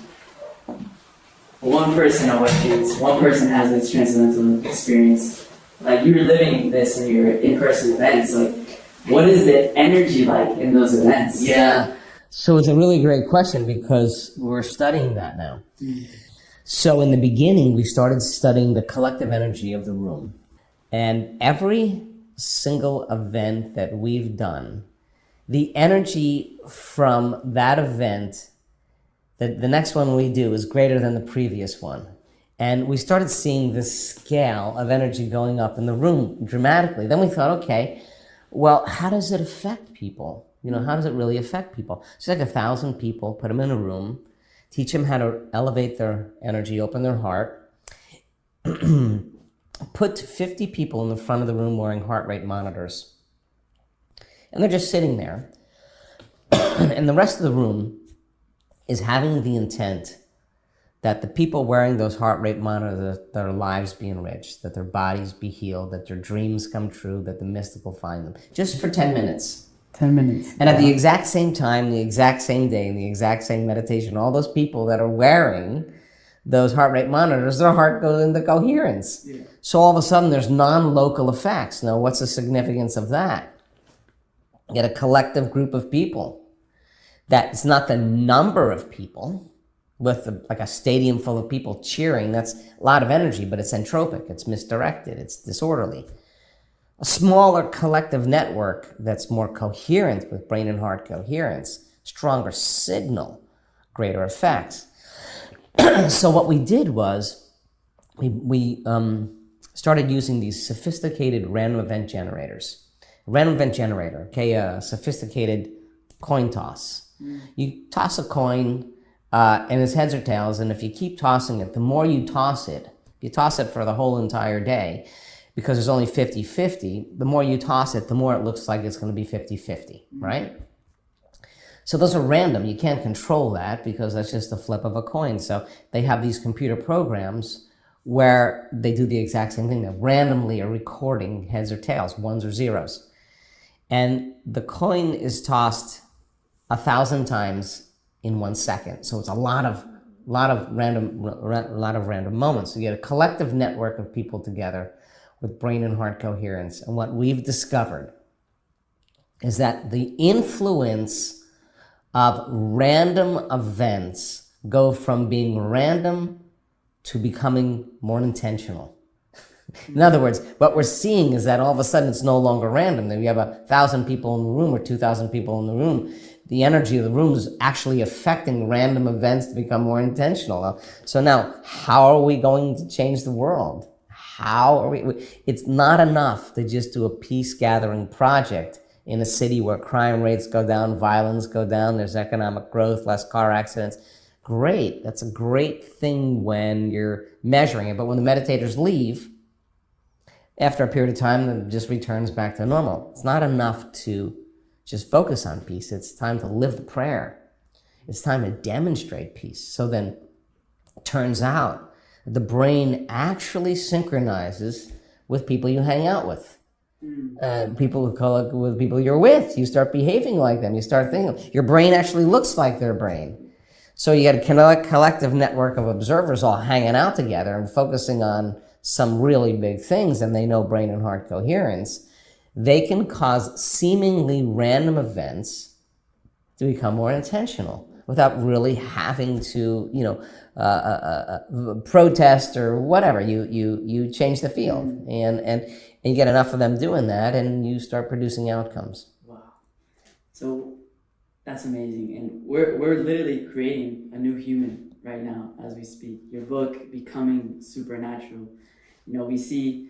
one person awakens, one person has this transcendental experience. Like, you're living this in your in-person events. Like, what is the energy like in those events? Yeah. So it's a really great question because we're studying that now. So in the beginning, we started studying the collective energy of the room. And every single event that we've done, the energy from that event, the next one we do is greater than the previous one. And we started seeing this scale of energy going up in the room dramatically. Then we thought, okay, well, how does it affect people? You know, how does it really affect people? So like 1,000 people, put them in a room, teach them how to elevate their energy, open their heart, put 50 people in the front of the room wearing heart rate monitors. And they're just sitting there. And the rest of the room is having the intent that the people wearing those heart rate monitors, that their lives be enriched, that their bodies be healed, that their dreams come true, that the mystic will find them. Just for 10 minutes. 10 minutes. And at the exact same time, the exact same day, in the exact same meditation, all those people that are wearing those heart rate monitors, their heart goes into coherence. Yeah. So all of a sudden, there's non-local effects. Now, what's the significance of that? You get a collective group of people. That's not the number of people, with like a stadium full of people cheering. That's a lot of energy, but it's entropic, it's misdirected, it's disorderly. A smaller collective network that's more coherent with brain and heart coherence, stronger signal, greater effects. So what we did was we started using these sophisticated random event generators. Random event generator, okay, a sophisticated coin toss. You toss a coin, and it's heads or tails, and if you keep tossing it, the more you toss it, if you toss it for the whole entire day, because there's only 50-50, the more you toss it, the more it looks like it's going to be 50-50, right? So those are random. You can't control that because that's just the flip of a coin. So they have these computer programs where they do the exact same thing. They randomly are recording heads or tails, ones or zeros. And the coin is tossed 1,000 times in 1 second. So it's a lot of random moments. So you get a collective network of people together with brain and heart coherence. And what we've discovered is that the influence of random events go from being random to becoming more intentional. In other words, what we're seeing is that all of a sudden it's no longer random. That we have 1,000 people in the room or 2,000 people in the room. The energy of the room is actually affecting random events to become more intentional. So now, how are we going to change the world? How are we? It's not enough to just do a peace gathering project in a city where crime rates go down, violence go down, there's economic growth, less car accidents. Great. That's a great thing when you're measuring it. But when the meditators leave, after a period of time, it just returns back to normal. It's not enough to just focus on peace. It's time to live the prayer. It's time to demonstrate peace. So then it turns out the brain actually synchronizes with people you hang out with. People who call it with people you're with. You start behaving like them. You start thinking. Your brain actually looks like their brain. So you get a collective network of observers all hanging out together and focusing on some really big things, and they know brain and heart coherence. They can cause seemingly random events to become more intentional. without really having to, protest or whatever. You change the field, and you get enough of them doing that, and you start producing outcomes. Wow. So that's amazing. And we're literally creating a new human right now as we speak. Your book, Becoming Supernatural. We see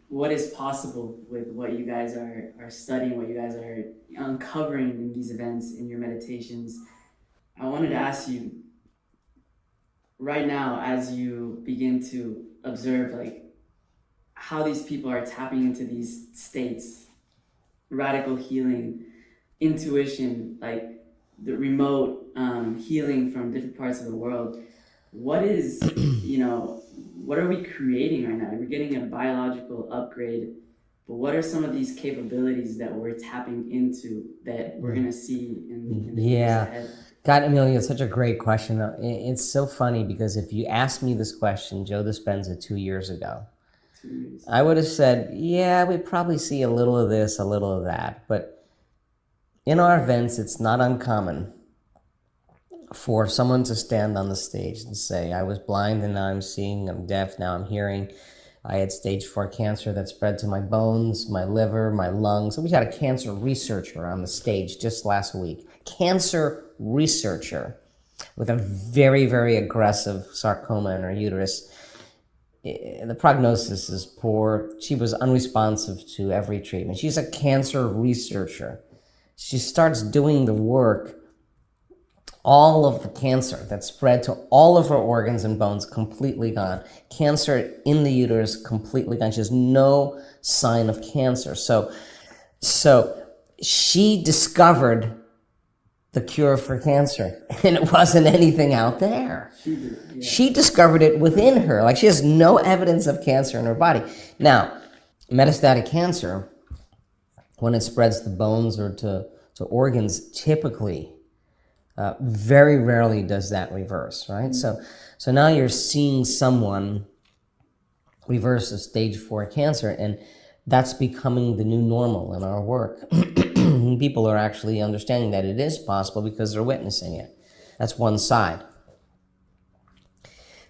what is possible with what you guys are studying, what you guys are uncovering in these events, in your meditations. I wanted to ask you, right now, as you begin to observe how these people are tapping into these states, radical healing, intuition, the remote healing from different parts of the world, what is, what are we creating right now? We're getting a biological upgrade, but what are some of these capabilities that we're tapping into that we're going to see in the years ahead? God, Emilio, it's such a great question. It's so funny because if you asked me this question, Joe Dispenza, 2 years ago, I would have said, yeah, we probably see a little of this, a little of that. But in our events, it's not uncommon for someone to stand on the stage and say, I was blind and now I'm seeing, I'm deaf, now I'm hearing. I had stage 4 cancer that spread to my bones, my liver, my lungs. So we had a cancer researcher on the stage just last week. Cancer researcher with a very, very aggressive sarcoma in her uterus. The prognosis is poor. She was unresponsive to every treatment. She's a cancer researcher. She starts doing the work. All of the cancer that spread to all of her organs and bones completely gone. Cancer in the uterus completely gone. She has no sign of cancer. So she discovered the cure for cancer, and it wasn't anything out there. She discovered it within her. She has no evidence of cancer in her body. Now, metastatic cancer, when it spreads to bones or to organs, typically, very rarely does that reverse, right? So now you're seeing someone reverse a stage 4 cancer, and that's becoming the new normal in our work. People are actually understanding that it is possible because they're witnessing it. That's one side.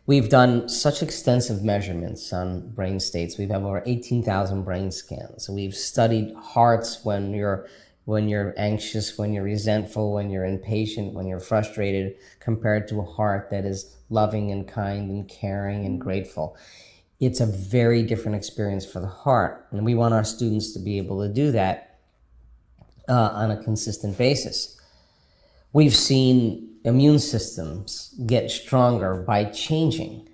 We've done such extensive measurements on brain states. We've had over 18,000 brain scans. We've studied hearts when you're anxious, when you're resentful, when you're impatient, when you're frustrated, compared to a heart that is loving and kind and caring and grateful. It's a very different experience for the heart, and we want our students to be able to do that on a consistent basis. We've seen immune systems get stronger by changing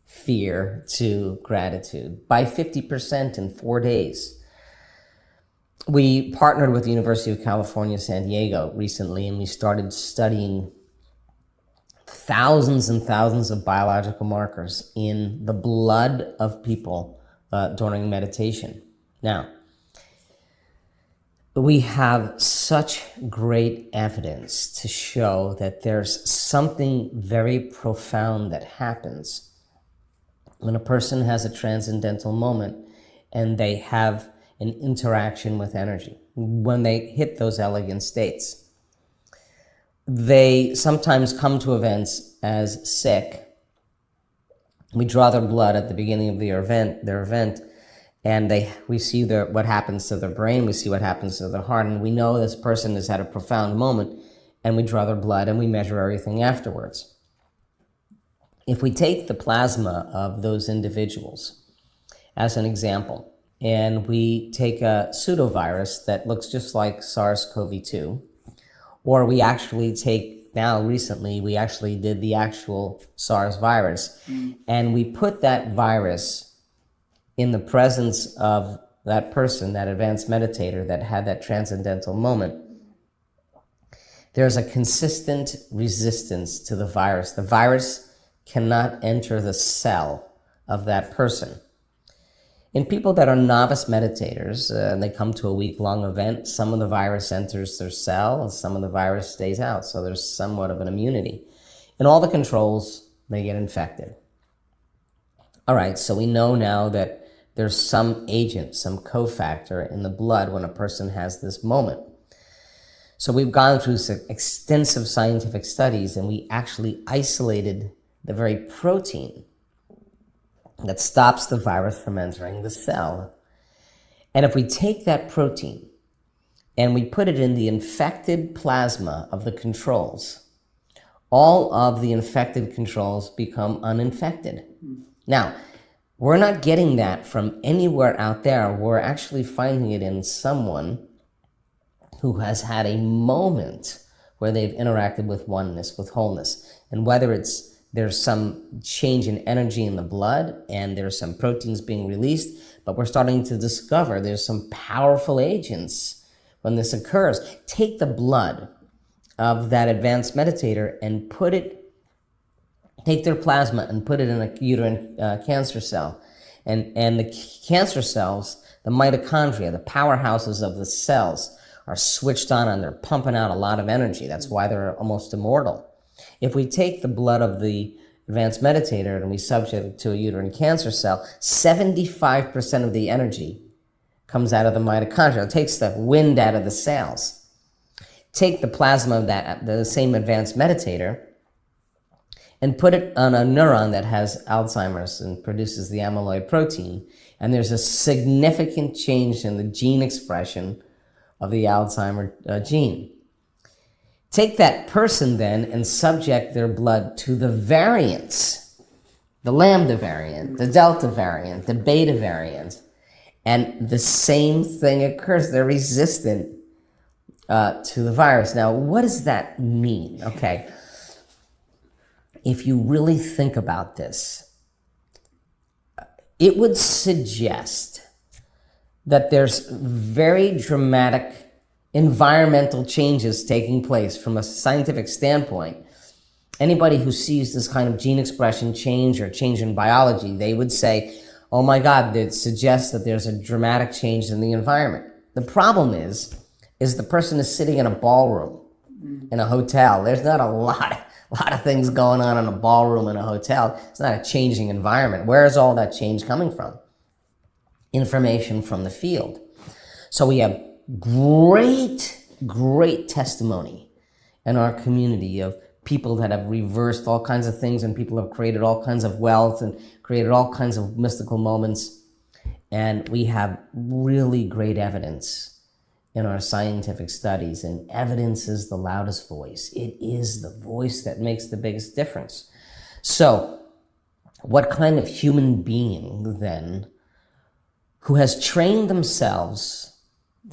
fear to gratitude by 50% in 4 days. We partnered with the University of California, San Diego recently, and we started studying thousands and thousands of biological markers in the blood of people during meditation. Now, we have such great evidence to show that there's something very profound that happens when a person has a transcendental moment and they have an interaction with energy. When they hit those elegant states, they sometimes come to events as sick. We draw their blood at the beginning of their event, and we see what happens to their brain, we see what happens to their heart, and we know this person has had a profound moment, and we draw their blood and we measure everything afterwards. If we take the plasma of those individuals as an example, and we take a pseudovirus that looks just like SARS-CoV-2, or we actually take, now recently, we actually did the actual SARS virus, and we put that virus in the presence of that person, that advanced meditator that had that transcendental moment, there's a consistent resistance to the virus. The virus cannot enter the cell of that person. In people that are novice meditators, and they come to a week-long event, some of the virus enters their cell and some of the virus stays out, so there's somewhat of an immunity. In all the controls, they get infected. All right, so we know now that there's some agent, some cofactor in the blood when a person has this moment. So we've gone through some extensive scientific studies, and we actually isolated the very protein that stops the virus from entering the cell. And if we take that protein and we put it in the infected plasma of the controls, all of the infected controls become uninfected. Now, we're not getting that from anywhere out there. We're actually finding it in someone who has had a moment where they've interacted with oneness, with wholeness. And whether there's some change in energy in the blood and there's some proteins being released, but we're starting to discover there's some powerful agents when this occurs. Take the blood of that advanced meditator and take their plasma and put it in a uterine cancer cell. And the cancer cells, the mitochondria, the powerhouses of the cells, are switched on and they're pumping out a lot of energy. That's why they're almost immortal. If we take the blood of the advanced meditator and we subject it to a uterine cancer cell, 75% of the energy comes out of the mitochondria. It takes the wind out of the cells. Take the plasma of the same advanced meditator and put it on a neuron that has Alzheimer's and produces the amyloid protein, and there's a significant change in the gene expression of the Alzheimer gene. Take that person then and subject their blood to the variants, the lambda variant, the delta variant, the beta variant, and the same thing occurs. They're resistant to the virus. Now, what does that mean? Okay, if you really think about this, it would suggest that there's very dramatic environmental changes taking place from a scientific standpoint. Anybody who sees this kind of gene expression change or change in biology, they would say, oh my God, that suggests that there's a dramatic change in the environment. The problem is the person is sitting in a ballroom in a hotel. There's not a lot of things going on in a ballroom in a hotel. It's not a changing environment. Where is all that change coming from? Information from the field. So we have great testimony in our community of people that have reversed all kinds of things, and people have created all kinds of wealth and created all kinds of mystical moments. And we have really great evidence in our scientific studies, and evidence is the loudest voice. It is the voice that makes the biggest difference. So what kind of human being then, who has trained themselves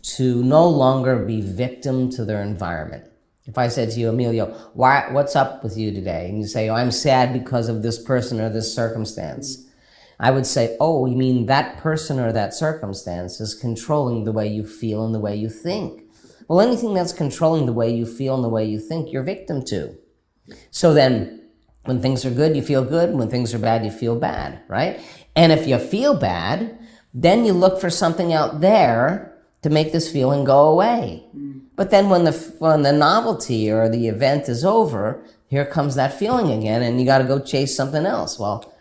to no longer be victim to their environment? If I said to you, Emilio, what's up with you today? And you say, oh, I'm sad because of this person or this circumstance. I would say, oh, you mean that person or that circumstance is controlling the way you feel and the way you think. Well, anything that's controlling the way you feel and the way you think, you're victim to. So then, when things are good, you feel good. When things are bad, you feel bad, right? And if you feel bad, then you look for something out there to make this feeling go away. But then when the novelty or the event is over, here comes that feeling again, and you got to go chase something else. Well,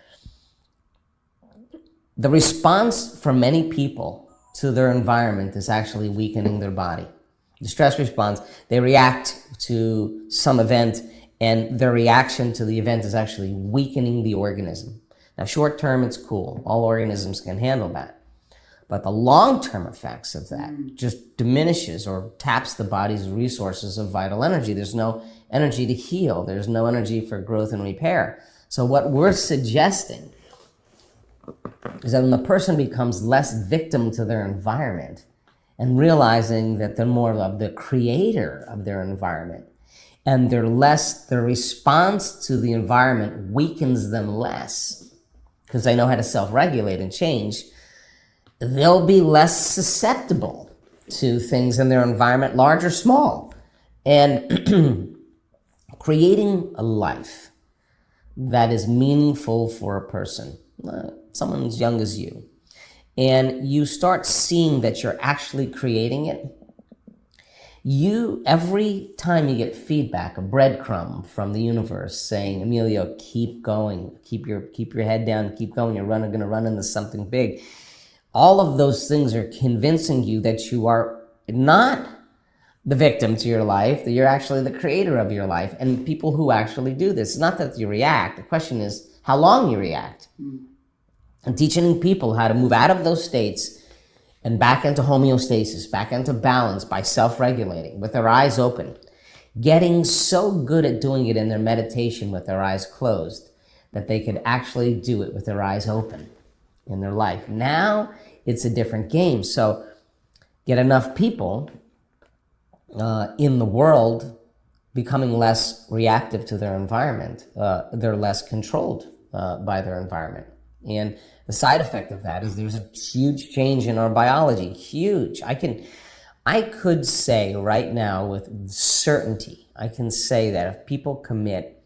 the response for many people to their environment is actually weakening their body. The stress response, they react to some event, and their reaction to the event is actually weakening the organism. Now, short term, it's cool. All organisms can handle that. But the long-term effects of that just diminishes or taps the body's resources of vital energy. There's no energy to heal. There's no energy for growth and repair. So what we're suggesting is that when the person becomes less victim to their environment and realizing that they're more of the creator of their environment, and their response to the environment weakens them less because they know how to self-regulate and change, they'll be less susceptible to things in their environment, large or small. And creating a life that is meaningful for a person, someone as young as you, and you start seeing that you're actually creating it, every time you get feedback, a breadcrumb from the universe saying, Emilio, keep going, keep your head down, keep going, you're going to run into something big. All of those things are convincing you that you are not the victim to your life, that you're actually the creator of your life. And people who actually do this, it's not that you react. The question is how long you react. And teaching people how to move out of those states and back into homeostasis, back into balance by self-regulating with their eyes open, getting so good at doing it in their meditation with their eyes closed that they could actually do it with their eyes open in their life. Now it's a different game. So get enough people in the world becoming less reactive to their environment. They're less controlled by their environment. And the side effect of that is there's a huge change in our biology. Huge. I could say right now with certainty, I can say that if people commit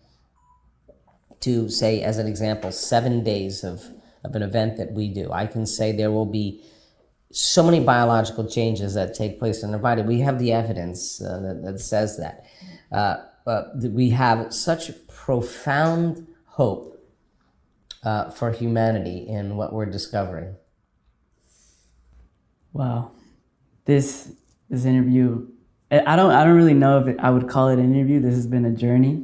to, say, as an example, 7 days of an event that we do, I can say there will be so many biological changes that take place in their body. We have the evidence that says that. We have such profound hope for humanity in what we're discovering. Wow, this interview, I don't really know if I would call it an interview. This has been a journey,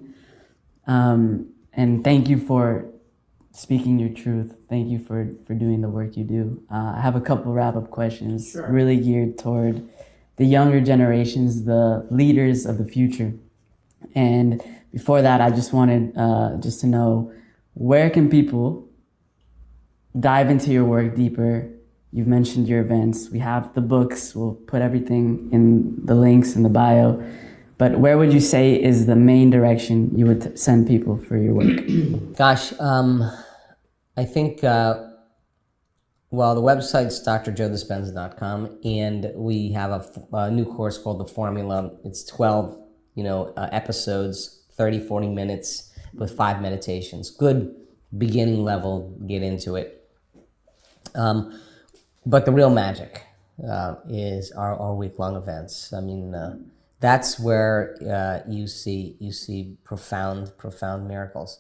and thank you for speaking your truth. Thank you for doing the work you do. I have a couple wrap-up questions, sure, really geared toward the younger generations, the leaders of the future. And before that, I just wanted just to know, where can people dive into your work deeper? You've mentioned your events. We have the books. We'll put everything in the links in the bio. But where would you say is the main direction you would send people for your work? Gosh, I think, the website's drjoedispenza.com, and we have a new course called The Formula. It's 12, episodes, 30, 40 minutes with 5 meditations. Good beginning level, get into it. But the real magic is our week-long events. I mean, that's where you see profound miracles.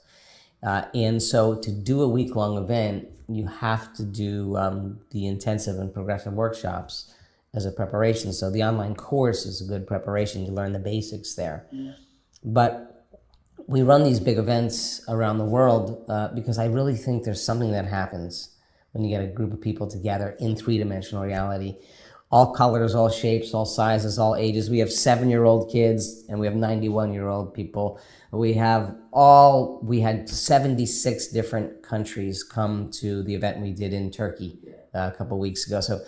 And so to do a week-long event, you have to do the intensive and progressive workshops as a preparation. So the online course is a good preparation. You learn the basics there. Yeah. But we run these big events around the world because I really think there's something that happens when you get a group of people together in three-dimensional reality. All colors, all shapes, all sizes, all ages. We have 7-year-old kids and we have 91-year-old people. We had 76 different countries come to the event we did in Turkey a couple weeks ago. So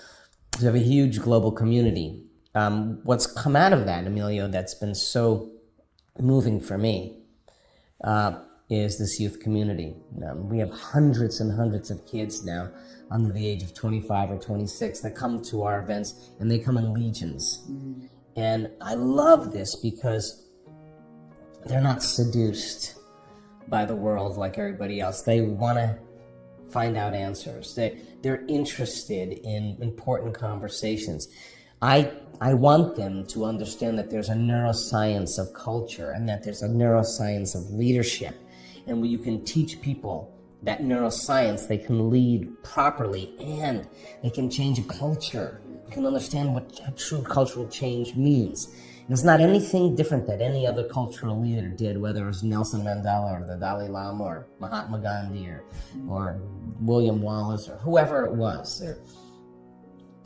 we have a huge global community. What's come out of that, Emilio, that's been so moving for me is this youth community. We have hundreds and hundreds of kids now under the age of 25 or 26 that come to our events, and they come in legions. Mm-hmm. And I love this because they're not seduced by the world like everybody else. They want to find out answers. They're interested in important conversations. I want them to understand that there's a neuroscience of culture and that there's a neuroscience of leadership. And when you can teach people that neuroscience, they can lead properly and they can change a culture. They can understand what true cultural change means. And it's not anything different that any other cultural leader did, whether it was Nelson Mandela or the Dalai Lama or Mahatma Gandhi or William Wallace or whoever it was.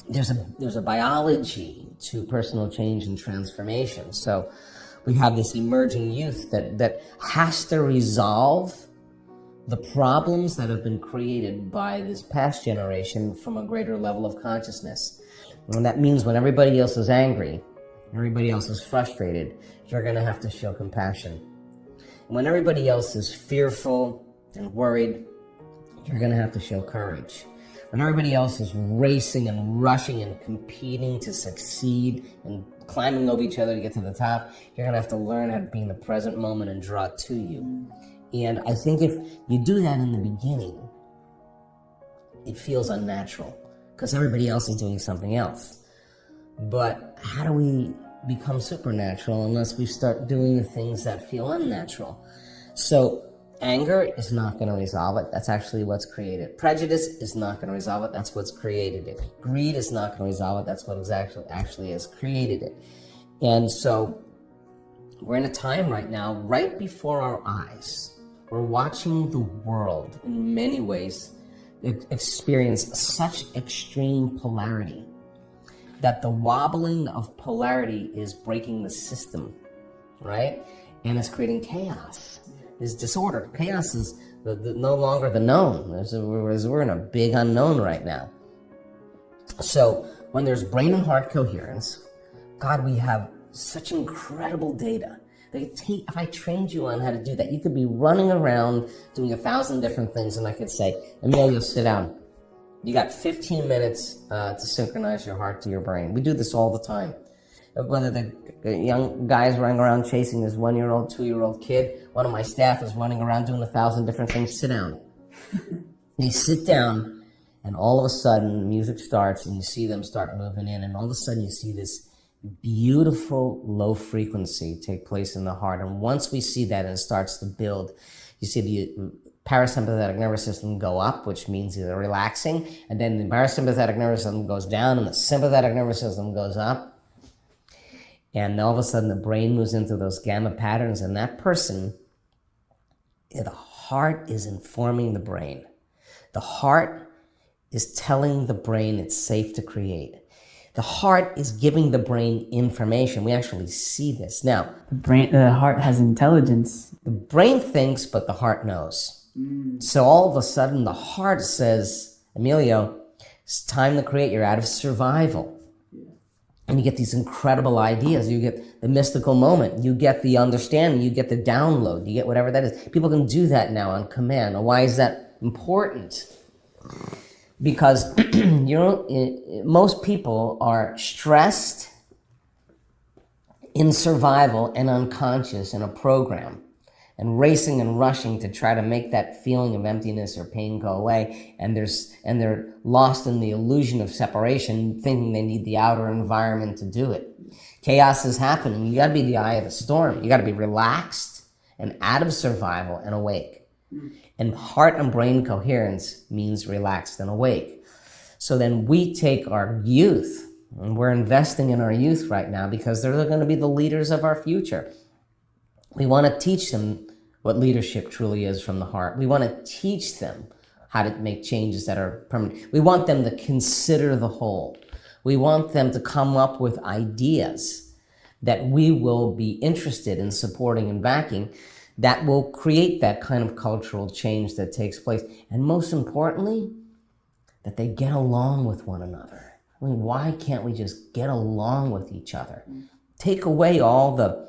There's a biology to personal change and transformation. So we have this emerging youth that has to resolve the problems that have been created by this past generation from a greater level of consciousness. And that means when everybody else is angry, everybody else is frustrated, you're going to have to show compassion. And when everybody else is fearful and worried, you're going to have to show courage. When everybody else is racing and rushing and competing to succeed and climbing over each other to get to the top, you're going to have to learn how to be in the present moment and draw it to you. And I think if you do that in the beginning, it feels unnatural because everybody else is doing something else. But how do we become supernatural unless we start doing the things that feel unnatural? So anger is not going to resolve it. That's actually what's created. Prejudice is not going to resolve it. That's what's created it. Greed is not going to resolve it. That's what actually has created it. And so we're in a time right now, right before our eyes. We're watching the world in many ways experience such extreme polarity that the wobbling of polarity is breaking the system, right? And it's creating chaos. There's disorder. Chaos is no longer the known. We're in a big unknown right now. So when there's brain and heart coherence, God, we have such incredible data. If I trained you on how to do that, you could be running around doing 1,000 different things, and I could say, Emilio, sit down. You got 15 minutes to synchronize your heart to your brain. We do this all the time. Whether the young guys running around chasing this 1-year-old, 2-year-old kid, one of my staff is running around doing 1,000 different things. Sit down. They sit down, and all of a sudden, music starts, and you see them start moving in, and all of a sudden, you see this beautiful low frequency take place in the heart. And once we see that and it starts to build, you see the parasympathetic nervous system go up, which means they're relaxing, and then the parasympathetic nervous system goes down and the sympathetic nervous system goes up, and all of a sudden the brain moves into those gamma patterns, and that person, the heart is informing the brain. The heart is telling the brain it's safe to create. The heart is giving the brain information. We actually see this. Now, The heart has intelligence. the brain thinks, but the heart knows. So all of a sudden, the heart says, Emilio, it's time to create. You're out of survival. And you get these incredible ideas. You get the mystical moment. You get the understanding. You get the download. You get whatever that is. People can do that now on command. Now, why is that important? Because most people are stressed, in survival, and unconscious in a program, and racing and rushing to try to make that feeling of emptiness or pain go away, and they're lost in the illusion of separation, thinking they need the outer environment to do it. Chaos is happening. You got to be the eye of the storm. You got to be relaxed and out of survival and awake. And heart and brain coherence means relaxed and awake. So then we take our youth, and we're investing in our youth right now because they're going to be the leaders of our future. We want to teach them what leadership truly is from the heart. We want to teach them how to make changes that are permanent. We want them to consider the whole. We want them to come up with ideas that we will be interested in supporting and backing, that will create that kind of cultural change that takes place. And most importantly, that they get along with one another. I mean, why can't we just get along with each other? Take away all the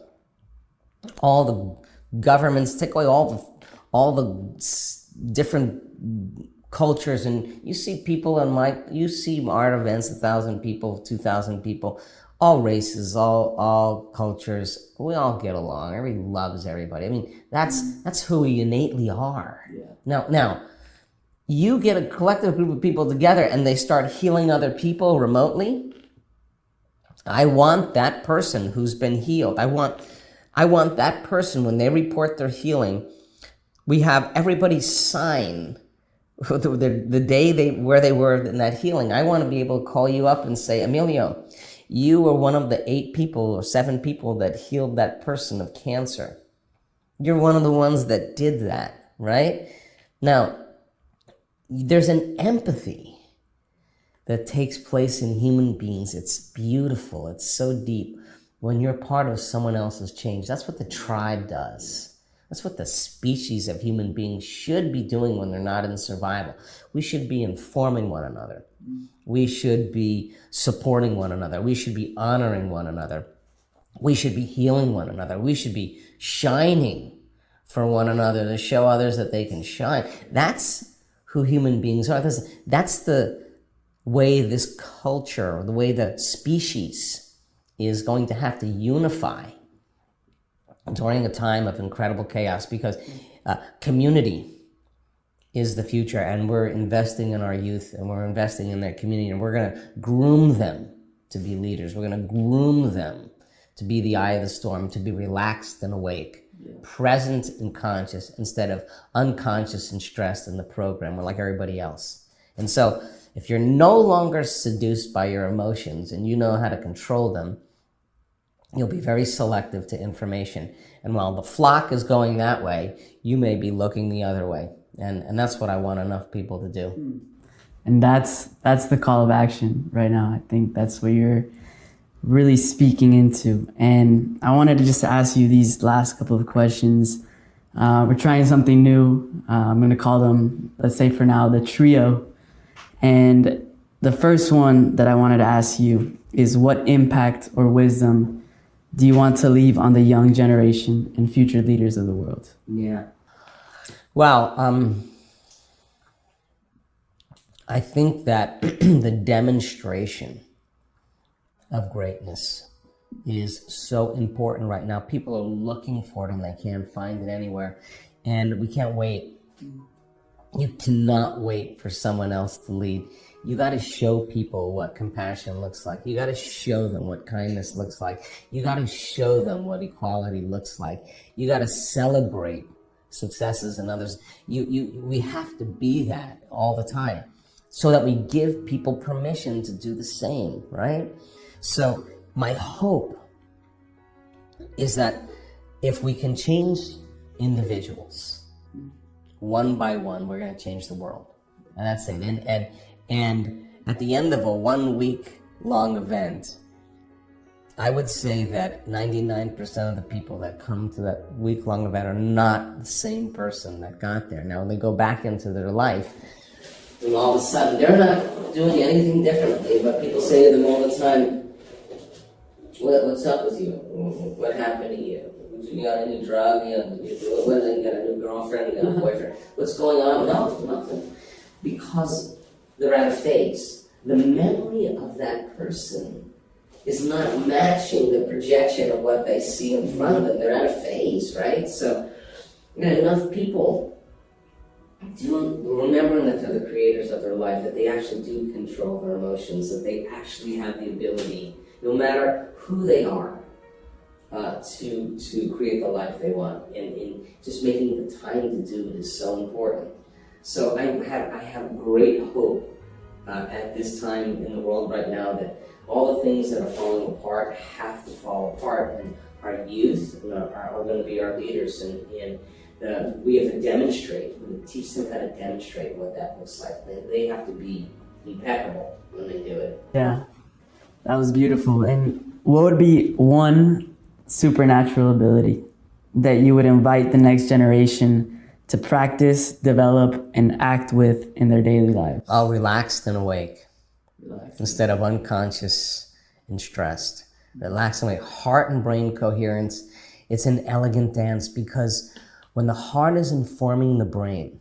governments, take away all the different cultures, and you see people you see art events, 1,000 people, 2,000 people, all races, all cultures. We all get along. Everybody loves everybody. I mean, that's who we innately are. Yeah. Now, you get a collective group of people together and they start healing other people remotely. I want that person who's been healed. I want that person, when they report their healing, we have everybody sign the day where they were in that healing. I want to be able to call you up and say, Emilio, you were one of the 8 people or 7 people that healed that person of cancer. You're one of the ones that did that, right? Now, there's an empathy that takes place in human beings. It's beautiful. It's so deep. When you're part of someone else's change, that's what the tribe does. That's what the species of human beings should be doing when they're not in survival. We should be informing one another. We should be supporting one another. We should be honoring one another. We should be healing one another. We should be shining for one another to show others that they can shine. That's who human beings are. That's the way this culture, the way the species is going to have to unify during a time of incredible chaos, because community is the future, and we're investing in our youth, and we're investing in their community, and we're going to groom them to be leaders. We're going to groom them to be the eye of the storm, to be relaxed and awake, present and conscious, instead of unconscious and stressed in the program. We're like everybody else. And so if you're no longer seduced by your emotions and you know how to control them, You'll be very selective to information. And while the flock is going that way, you may be looking the other way. And that's what I want enough people to do. And that's the call of action right now. I think that's what you're really speaking into. And I wanted to just ask you these last couple of questions. We're trying something new. I'm going to call them, let's say for now, the trio. And the first one that I wanted to ask you is, what impact or wisdom do you want to leave on the young generation and future leaders of the world? Yeah. Well, I think that the demonstration of greatness is so important right now. People are looking for it and they can't find it anywhere. And we can't wait. You cannot wait for someone else to lead. You got to show people what compassion looks like. You got to show them what kindness looks like. You got to show them what equality looks like. You got to celebrate successes in others. We have to be that all the time so that we give people permission to do the same, right? So my hope is that if we can change individuals one by one, we're going to change the world. And that's it. And at the end of a 1 week long event, I would say that 99% of the people that come to that week long event are not the same person that got there. Now, when they go back into their life, and all of a sudden, they're not doing anything differently, but people say to them all the time, what's up with you? What happened to you? You got a new drug? You got a new girlfriend? You got a boyfriend? What's going on? No, nothing. Because they're at a phase. The memory of that person is not matching the projection of what they see in front of them. They're at a phase, right? So, enough people remembering that they're the creators of their life, that they actually do control their emotions, that they actually have the ability, no matter who they are, to create the life they want. And just making the time to do it is so important. So I have great hope at this time in the world right now that all the things that are falling apart have to fall apart, and our youth are going to be our leaders, and we have to demonstrate. We have to teach them how to demonstrate what that looks like. They have to be impeccable when they do it. Yeah, that was beautiful. And what would be one supernatural ability that you would invite the next generation to practice, develop, and act with in their daily lives? All relaxed and awake, instead of unconscious and stressed. Relaxed and awake. Heart and brain coherence. It's an elegant dance, because when the heart is informing the brain,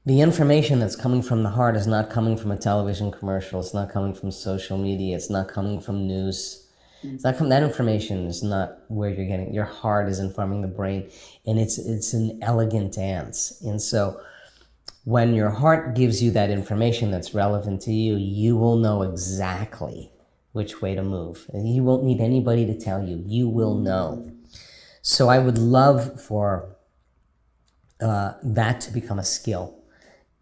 the information that's coming from the heart is not coming from a television commercial. It's not coming from social media. It's not coming from news. It's not that information is not where you're getting. Your heart is informing the brain, and it's an elegant dance. And so when your heart gives you that information that's relevant to you, you will know exactly which way to move. And you won't need anybody to tell you. You will know. So I would love for that to become a skill,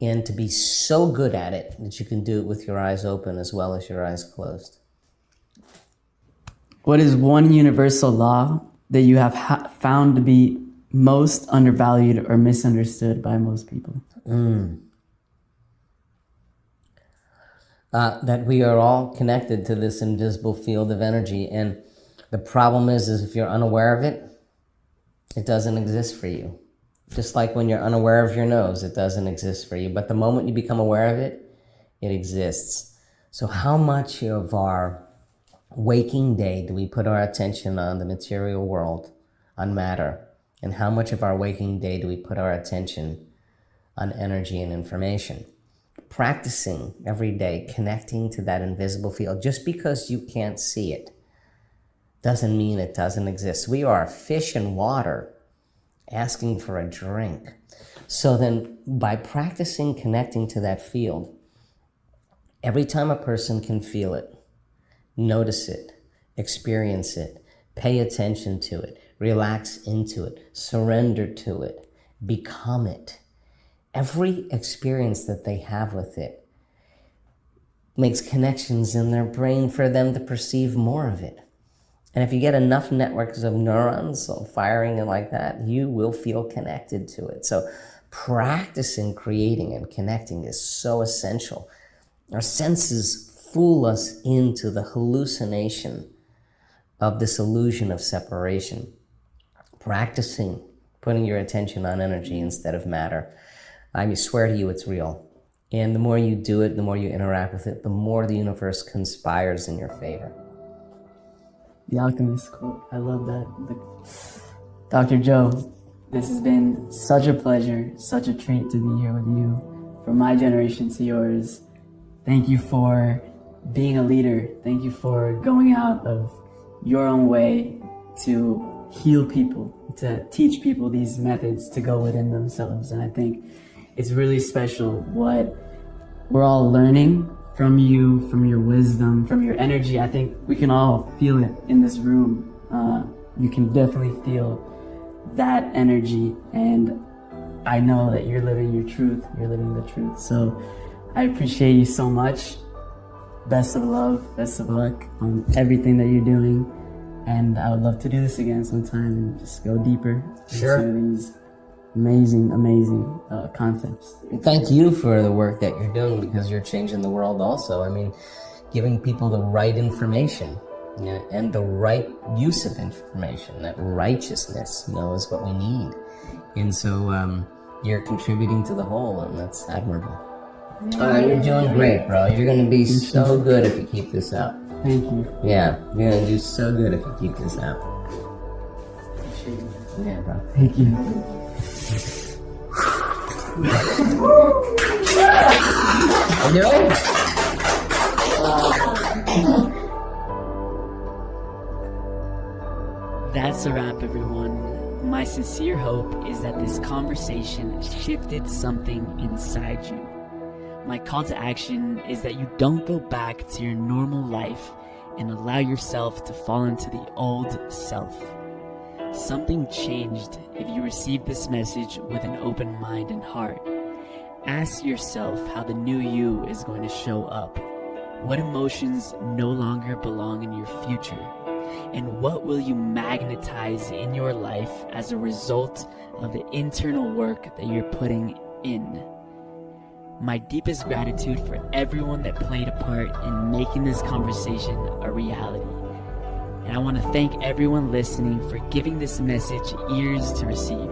and to be so good at it that you can do it with your eyes open as well as your eyes closed. What is one universal law that you have found to be most undervalued or misunderstood by most people? That we are all connected to this invisible field of energy, and the problem is if you're unaware of it, it doesn't exist for you. Just like when you're unaware of your nose, it doesn't exist for you. But the moment you become aware of it, it exists. So how much of our waking day do we put our attention on the material world, on matter? And how much of our waking day do we put our attention on energy and information? Practicing every day, connecting to that invisible field. Just because you can't see it doesn't mean it doesn't exist. We are fish in water asking for a drink. So then by practicing connecting to that field, every time a person can feel it, notice it, experience it, pay attention to it, relax into it, surrender to it, become it. Every experience that they have with it makes connections in their brain for them to perceive more of it. And if you get enough networks of neurons firing and like that, you will feel connected to it. So practicing creating and connecting is so essential. Our senses fool us into the hallucination of this illusion of separation. Practicing putting your attention on energy instead of matter, I swear to you it's real. And the more you do it, the more you interact with it, the more the universe conspires in your favor. The Alchemist quote. I love that. Dr. Joe, this has been such a pleasure, such a treat to be here with you. From my generation to yours, thank you for being a leader. Thank you for going out of your own way to heal people, to teach people these methods to go within themselves. And I think it's really special what we're all learning from you, from your wisdom, from your energy. I think we can all feel it in this room. You can definitely feel that energy, and I know that you're living your truth. You're living the truth. So I appreciate you so much. Best of love, best of luck on everything that you're doing. And I would love to do this again sometime and just go deeper into these amazing concepts. Thank you for the work that you're doing, because you're changing the world also. I mean, giving people the right information, you know, and the right use of information, that righteousness, you know, is what we need. And so you're contributing to the whole, and that's admirable. You're doing great, bro. You're going to be so good if you keep this up. Thank you. Yeah, you're going to do so good if you keep this up. Appreciate it. Yeah, bro. Thank you. That's a wrap, everyone. My sincere hope is that this conversation shifted something inside you. My call to action is that you don't go back to your normal life and allow yourself to fall into the old self. Something changed if you received this message with an open mind and heart. Ask yourself how the new you is going to show up. What emotions no longer belong in your future? And what will you magnetize in your life as a result of the internal work that you're putting in? My deepest gratitude for everyone that played a part in making this conversation a reality. And I want to thank everyone listening for giving this message ears to receive.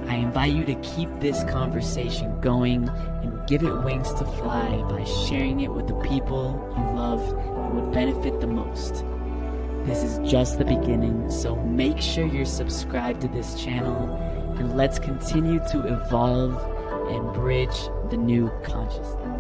I invite you to keep this conversation going and give it wings to fly by sharing it with the people you love that would benefit the most. This is just the beginning, so make sure you're subscribed to this channel, and let's continue to evolve and bridge the new consciousness.